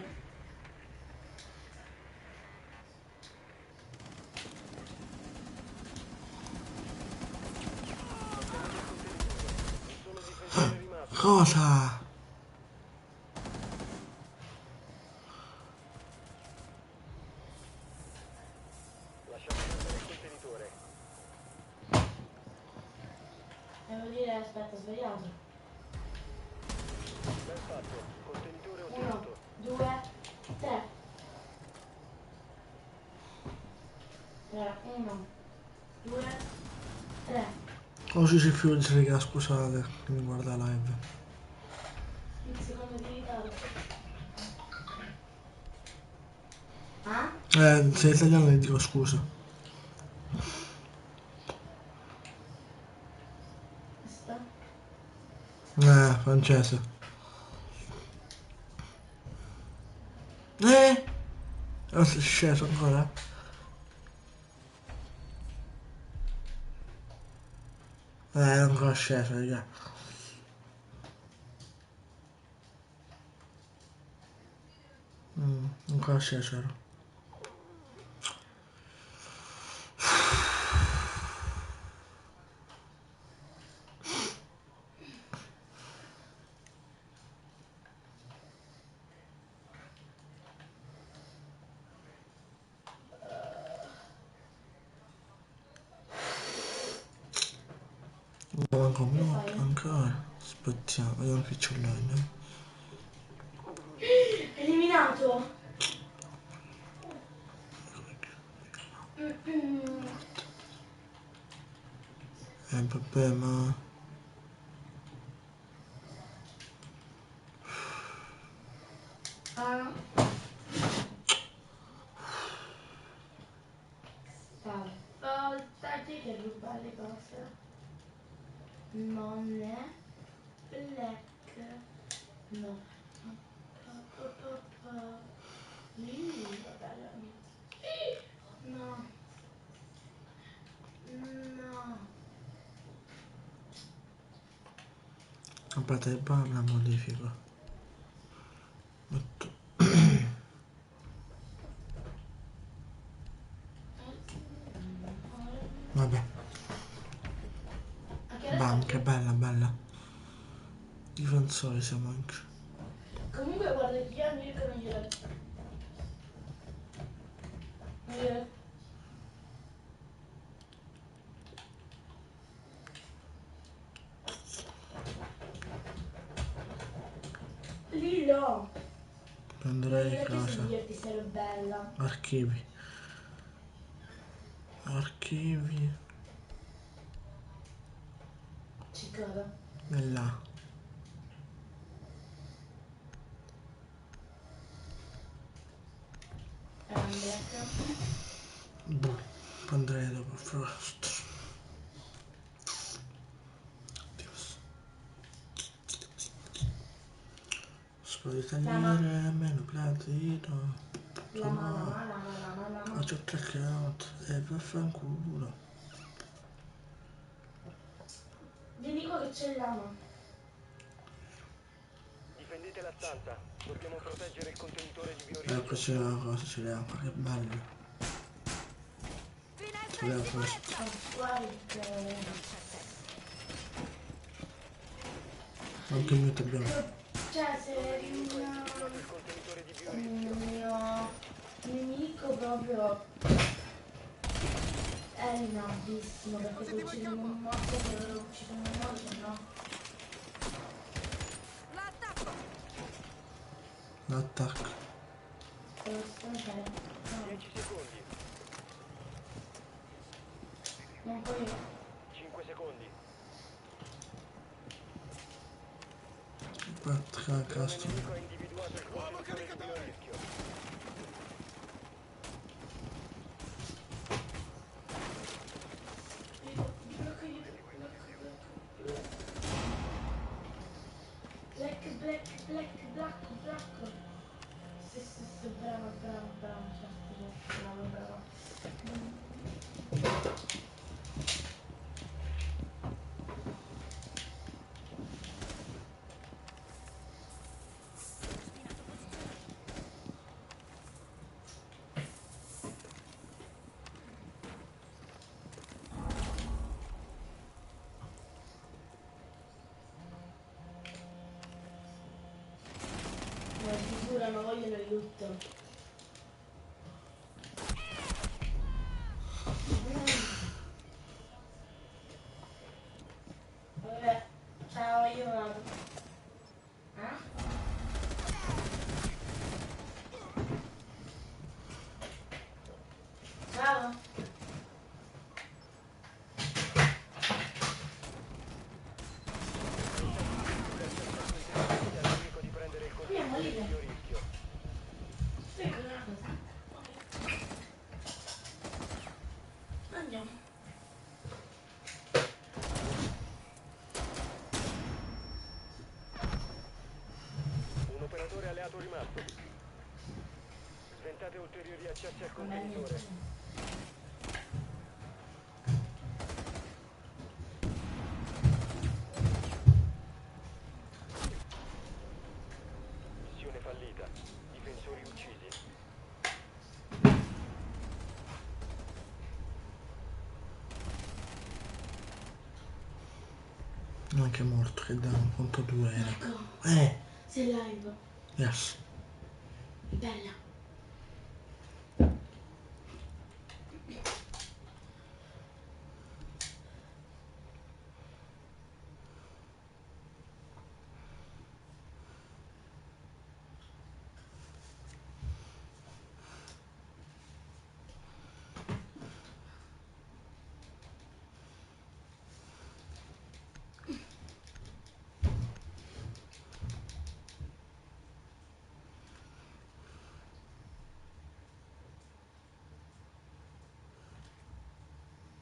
Ottenete il contenitore. Un solo difensore rimasto. Cosa? Lasciate perdere il contenitore. Devo dire, aspetta, ho sbagliato. Ben fatto. Contenitore 1, ottenuto. 2, 3. 1, 2, 3. Oggi si fuse, raga, scusate, che mi guarda live. Il secondo di ritardo. Ah? Se è italiano gli dico scusa. Questo? Francese. Non sei sceso ancora? Non ancora sceso, raga. Ancora sceso ero. Manca un Che minuto, fai? ancora. Aspettiamo, vediamo che c'è online. Eliminato? Mm-mm. Vabbè, ma... Ah. Stavolta chi che ruba le cose? non è black, no. Vabbè, no, no. Aspetta, poi la modifico. Metto. Vabbè, A che ora bam, sta che qui? bella, bella. Difensori siamo anche. Comunque guarda chi ha Mirko non gliela... Lì no. Non Prenderei gliela chiesto di cosa? dirti se era bella. Archivi. Archivi. Ci credo. E là. Era un black. Boh. Prenderei dopo Frost. Spero di tagliare, meno platino. Lama. Ho già attaccato. E vaffanculo. Vieni qua che c'è il lama. Difendete la stanza. Dobbiamo proteggere il contenitore di Ecco biorischio. c'è una cosa, ce l'ha, ma che bello. Ce l'ha questo. Guardi che... Anche il mio abbiamo. Cioè, se eri Individuato il contenitore di biorischio. un mio nemico proprio è inabissimo perché se uccidi un morto se lo uccidi un morto no. L'attacco. Devo stancare. No, 10 secondi. non puoi. 5 secondi. Aspetta, Il cazzo. nemico ha individuato il contenitore di biorischio. Black. Sì, bravo, certo, bravo. Ma sicura non vogliono il loot. Vabbè, ciao, io vado. Eh? Ciao. Chiede al nemico di prendere il Andiamo contenitore di lì. biorischio. Spiego una cosa. Andiamo. Un operatore alleato rimasto. Sventate ulteriori accessi al Vabbè, contenitore. niente. Missione fallita. Difensori uccisi. Anche morto, che danno, conto 2 era. Marco, sei live. Yes. Bella.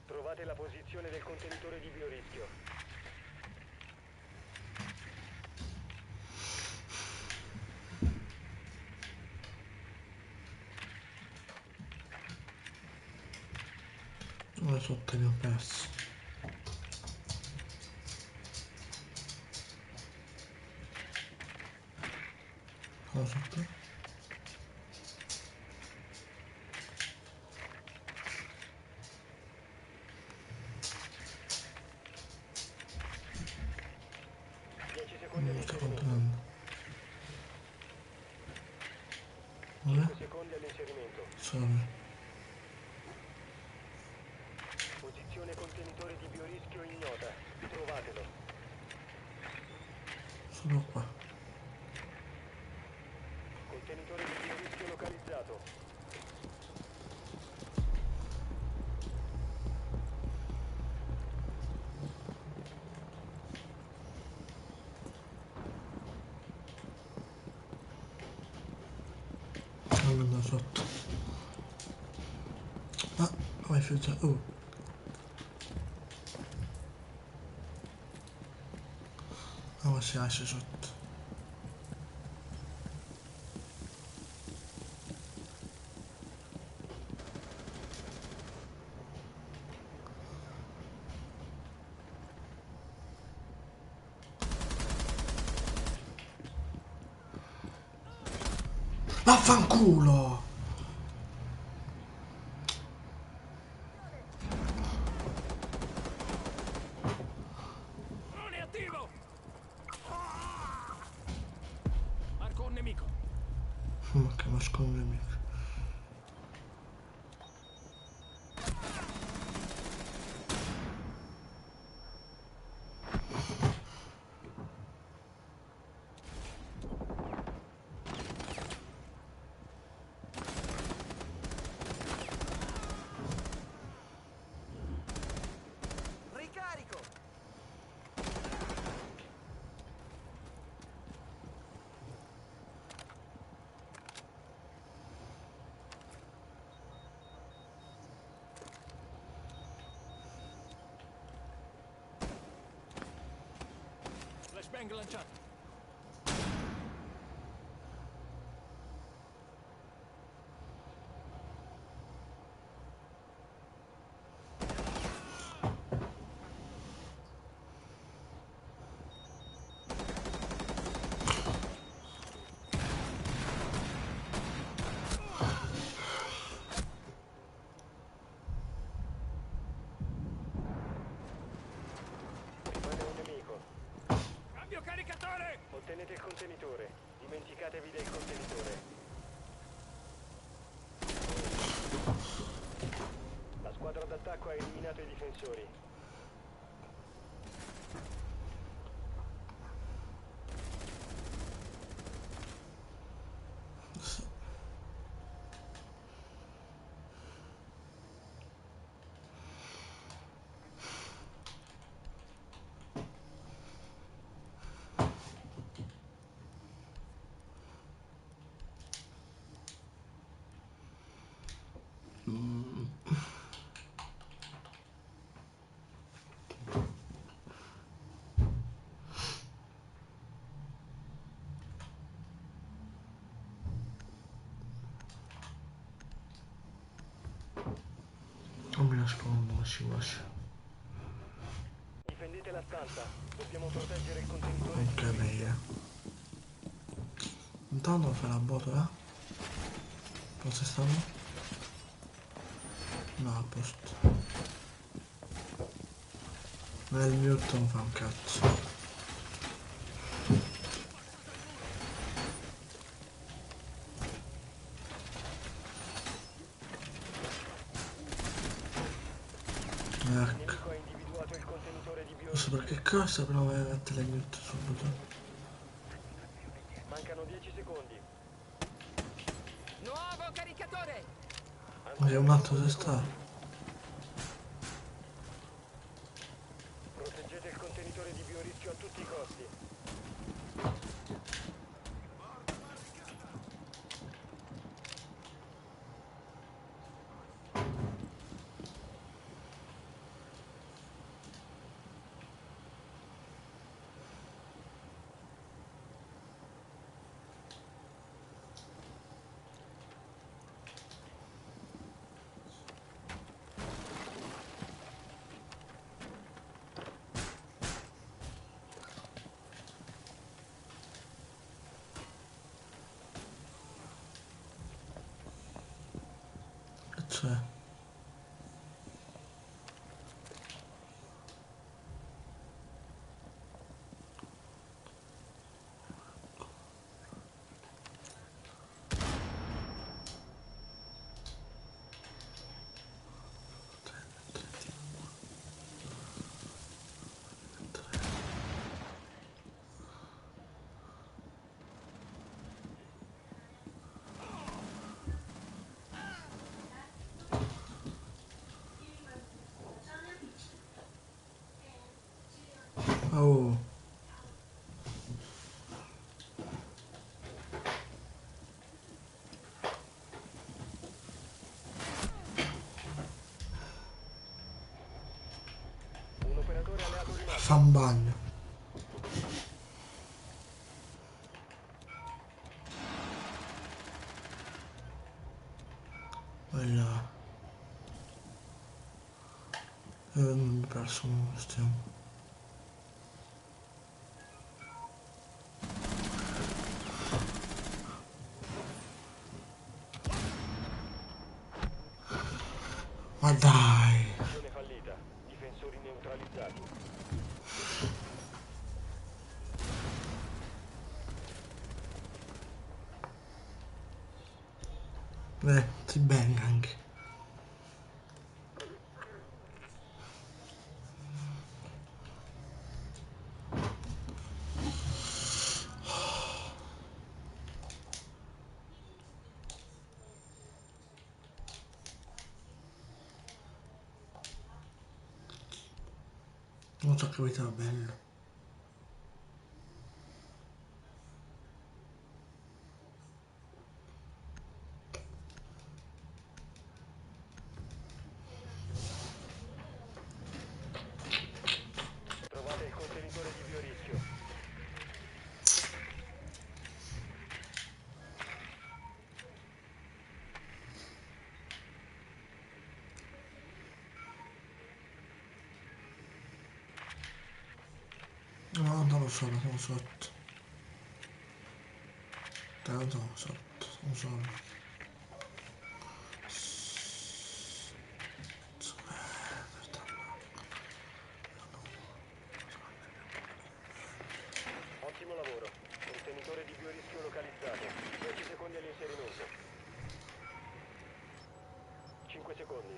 Trovate la posizione del contenitore di biorischio. Qua sotto ne ho persi. Qua sotto. Dieci secondi Non sto all'inserimento. controllando. 5 Dove? secondi all'inserimento. Sopra. Posizione contenitore di biorischio ignota. Trovatelo. Sono qua. Contenitore di biorischio localizzato. Sono da sotto. Ah, come fiuta. Ma si esce sotto. Vaffanculo! Drone attivo! Marco un nemico. Ma che nascondimi. Ricarico! Flashbang lanciato. Rimane un nemico. Cambio caricatore! Ottenete il contenitore. Dimenticatevi del contenitore. La squadra d'attacco ha eliminato i difensori. Non mi nascondo, si wascia. Difendete la stanza. Dobbiamo proteggere il contenitore Ok, di meglio. Intanto fai la botola. Cosa stanno? No, a posto. Ma il mute non fa un cazzo. Il Ecco. nemico ha individuato il contenitore di Non so per biorischio. che cosa, però vai a mettere il mute subito. Mancano 10 secondi. Nuovo caricatore! Ma c'è Ancora un altro 5 se sta. secondi. Proteggete il contenitore di biorischio a tutti i costi. Sì. Oh. Un operatore alleato rimasto. Fa un bagno. Quella. Mi ho perso un stiamo. Ma dai. Missione fallita. Difensori neutralizzati. Ti bene anche. Non so capito bello. Trovate il contenitore di biorischio. No, non lo so, sono sotto. Tanto sono sotto, sono solo. Ottimo lavoro. Contenitore di biorischio localizzato. 10 secondi all'inserimento. 5 secondi.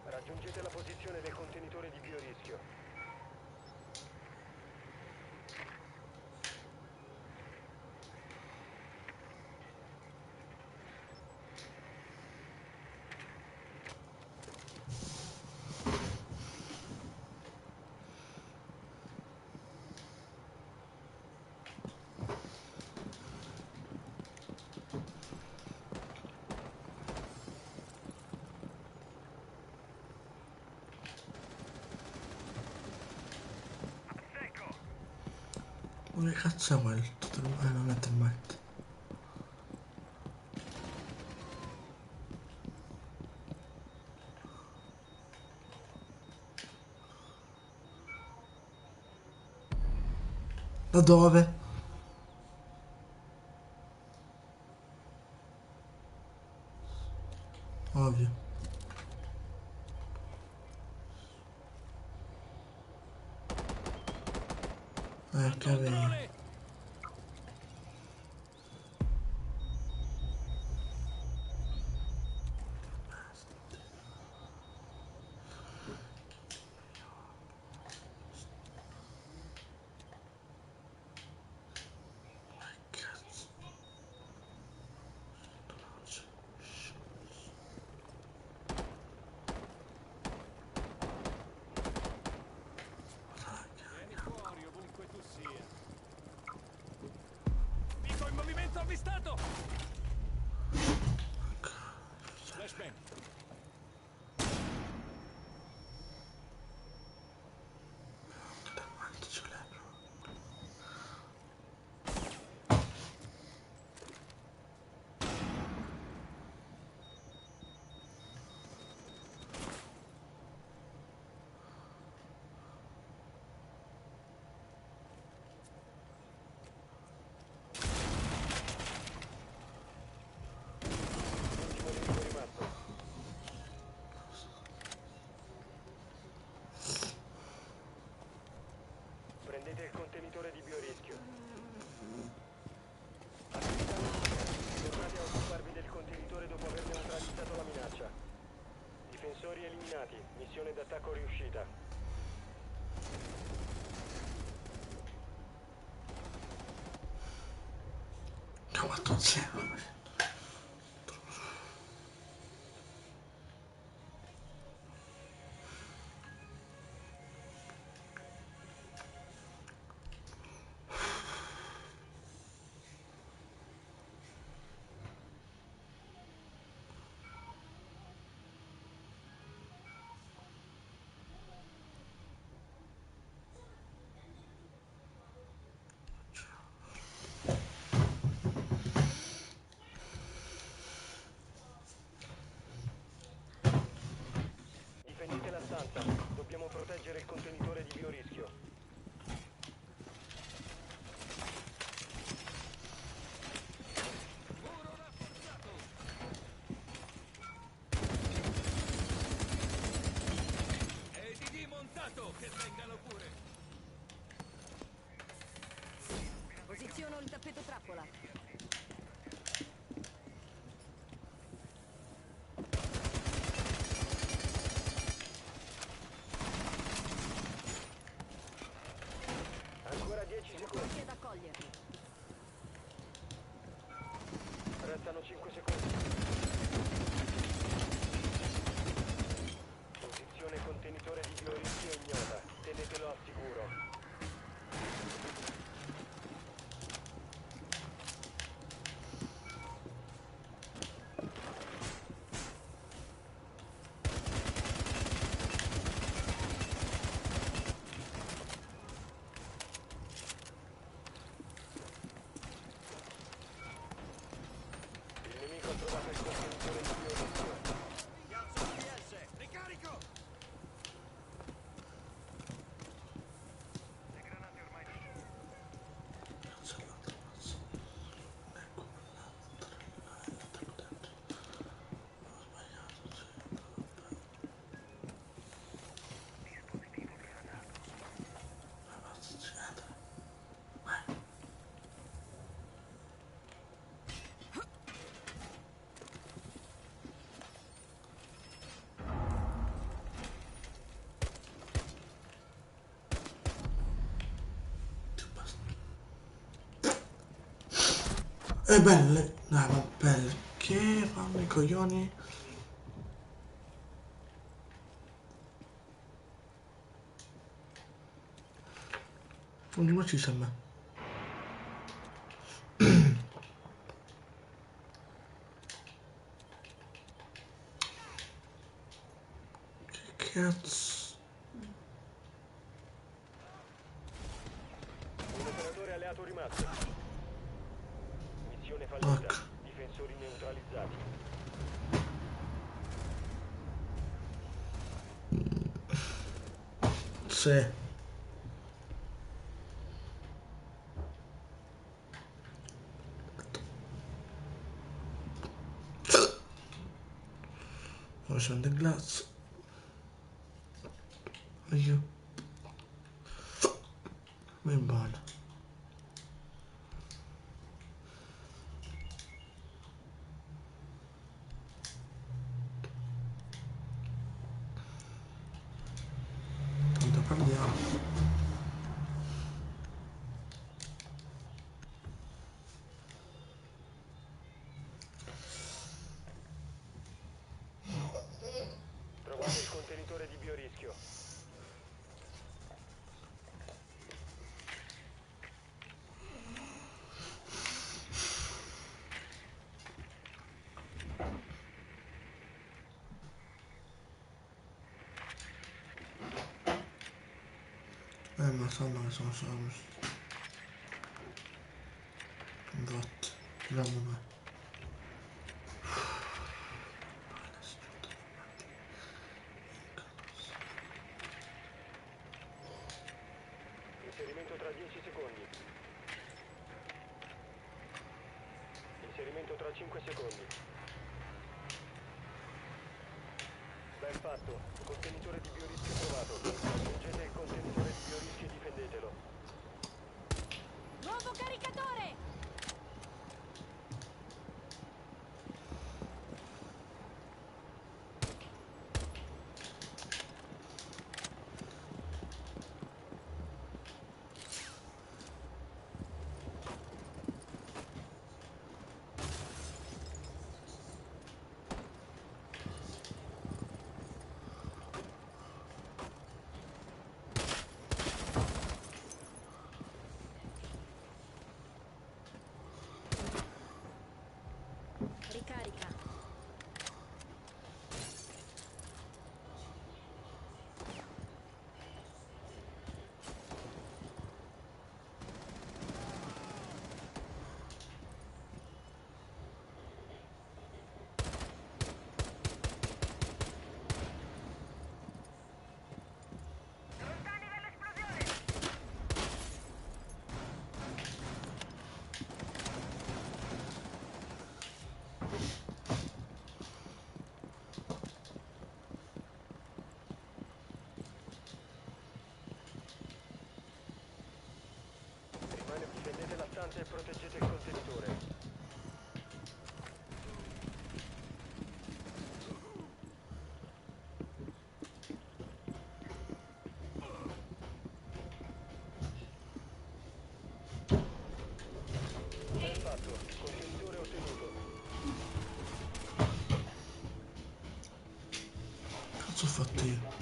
Raggiungete la posizione del contenitore di biorischio. Ma che cazzo è quel? Non è termite. Da dove? Ovvio. Che avevi. Controlli! Cazzo. Vieni fuori ovunque tu sia. Nemico in movimento avvistato! Flashbang. Quanto ce l'è, bro? uscita. Ho fatto 0. Difendete la stanza. Dobbiamo proteggere il contenitore di biorischio. Muro rafforzato! EDD montato! Che vengano pure! Posiziono il tappeto trappola. Ancora 10 Siamo secondi. pronti ad accoglierli. Restano 5 secondi. Posizione contenitore di biorischio ignota. Tenetelo al sicuro. Il nemico ha trovato il contenitore di biorischio. Piazza PS! Ricarico! È belle. Dai, ma perché fanno i coglioni? Ognuno ci sembra. Che cazzo? Un operatore alleato rimasto. Missione fallita. Ecco. Difensori neutralizzati. Sì. Facendo il glass. Io. Ben buono. Tanto parliamo. Trovate il contenitore di biorischio. Ma sanno che sono solo infatti, tiriamo noi. Inserimento tra 10 secondi. Inserimento tra 5 secondi. Ben fatto. Contenitore di biorischio trovato. Raggiungete il contenitore di biorischio e difendetelo. Nuovo caricatore! Ricarica. Difendete la stanza e proteggete il contenitore. Ben fatto, contenitore ottenuto. Cazzo ho fatto io?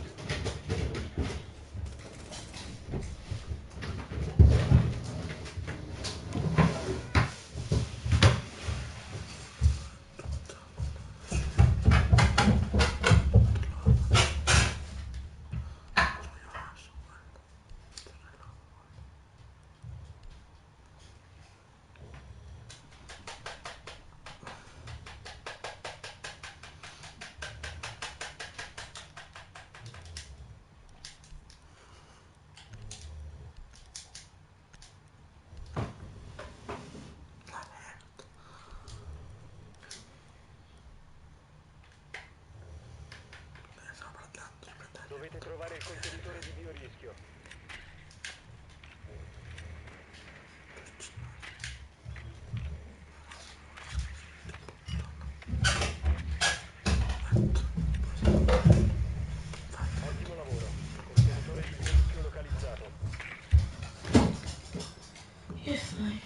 Dovete trovare il contenitore di biorischio. Ottimo lavoro. Contenitore di biorischio localizzato. Che fai?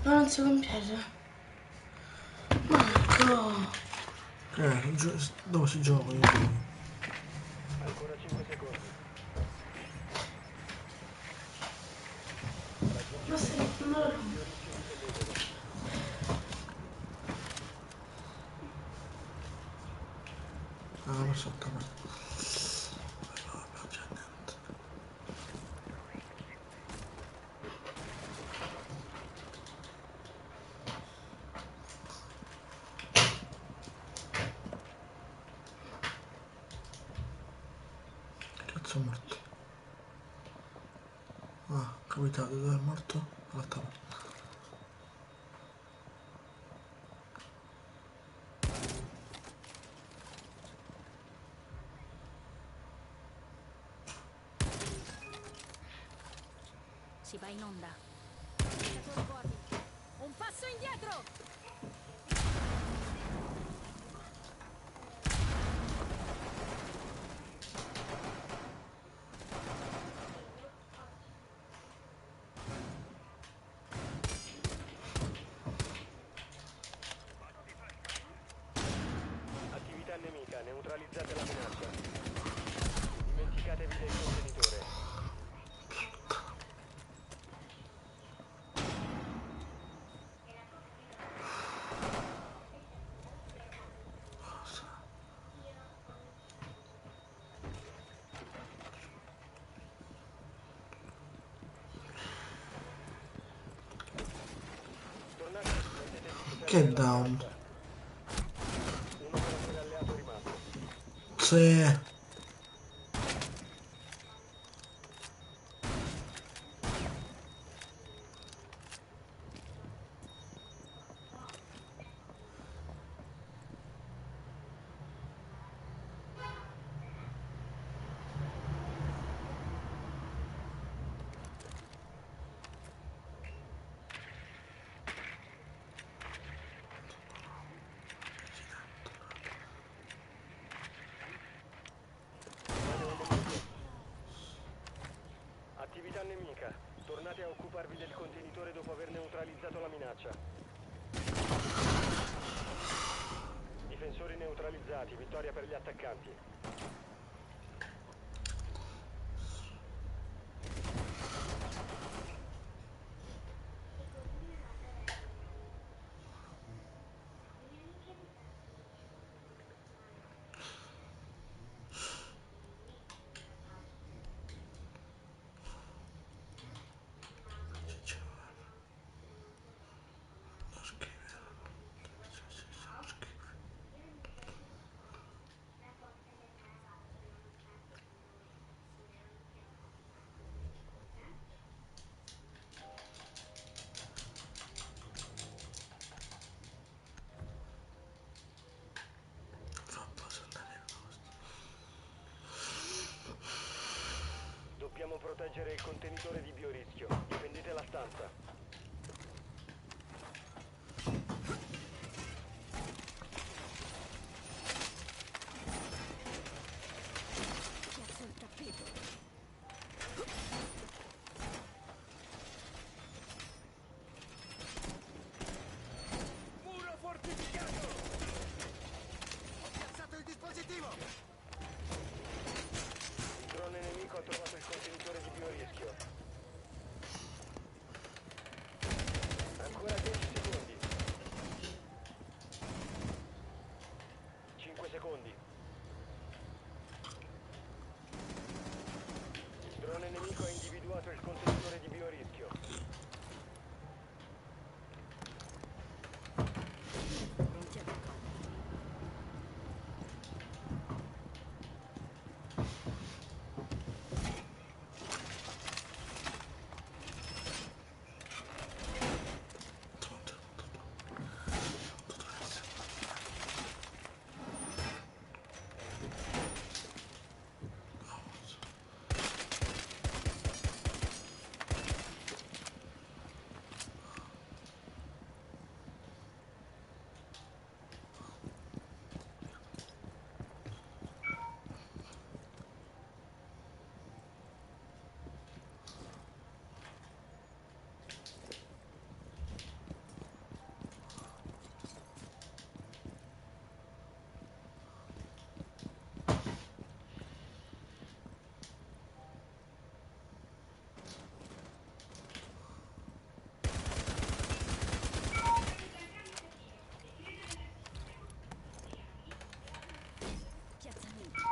Ma non si compiace. Marco! Dove si gioca? Ancora 5 secondi. Ma sei Il loro. biorischio difendetelo. Ah, lo so, capito. Non c'è niente. Cazzo è morto? Ah, capitato, dove è morto? All'altra parte. Si va in onda. Cercatore Corvi. Un passo indietro! Attività nemica, neutralizzate la minaccia. Dimenticatevi del contenitore. Tornate e smettete di Che difendere la down? stanza. Un operatore alleato rimasto. Sì. Attività nemica. Tornate a occuparvi del contenitore dopo aver neutralizzato la minaccia. Difensori neutralizzati. Vittoria per gli attaccanti. proteggere il contenitore di biorischio. Difendete la stanza. Piazzo il tappeto. Muro fortificato! Ho piazzato il dispositivo! Il drone nemico ha trovato il contenitore di biorischio. Ancora 10 secondi. 5 secondi. Il drone nemico ha individuato il contenitore di biorischio. Pronti ad accogliere. Piazzamento.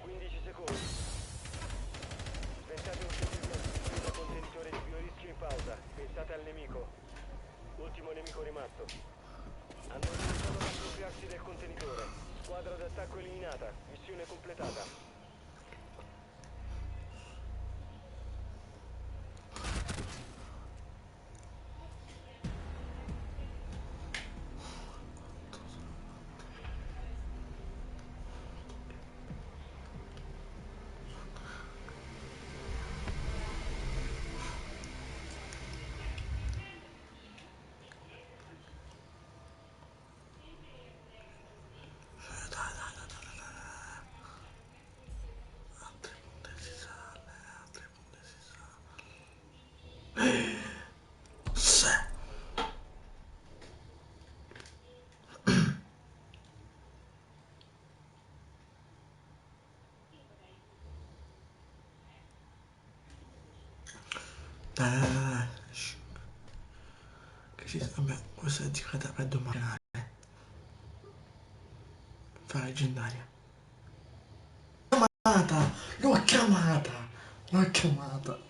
15 secondi. Sventate un il contenitore di biorischio in pausa. Pensate al nemico. Ultimo nemico rimasto. Hanno rinunciato ad appropriarsi del contenitore. Squadra d'attacco eliminata. Missione completata. Sì. Dai. Shh. Che ci vabbè, questa è giocata per domani. Fa leggendaria. Chiamata! L'ho chiamata! L'ho chiamata!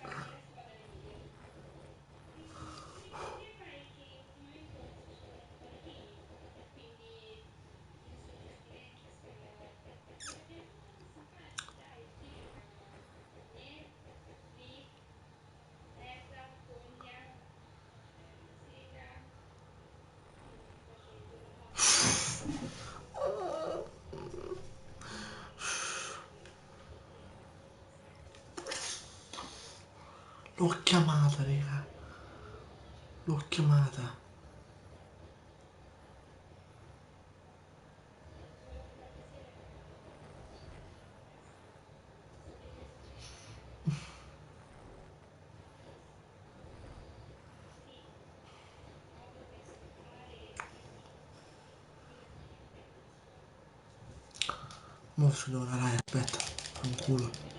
L'ho chiamata, raga. L'ho chiamata. Mo' ci do una raga, aspetta. Un culo.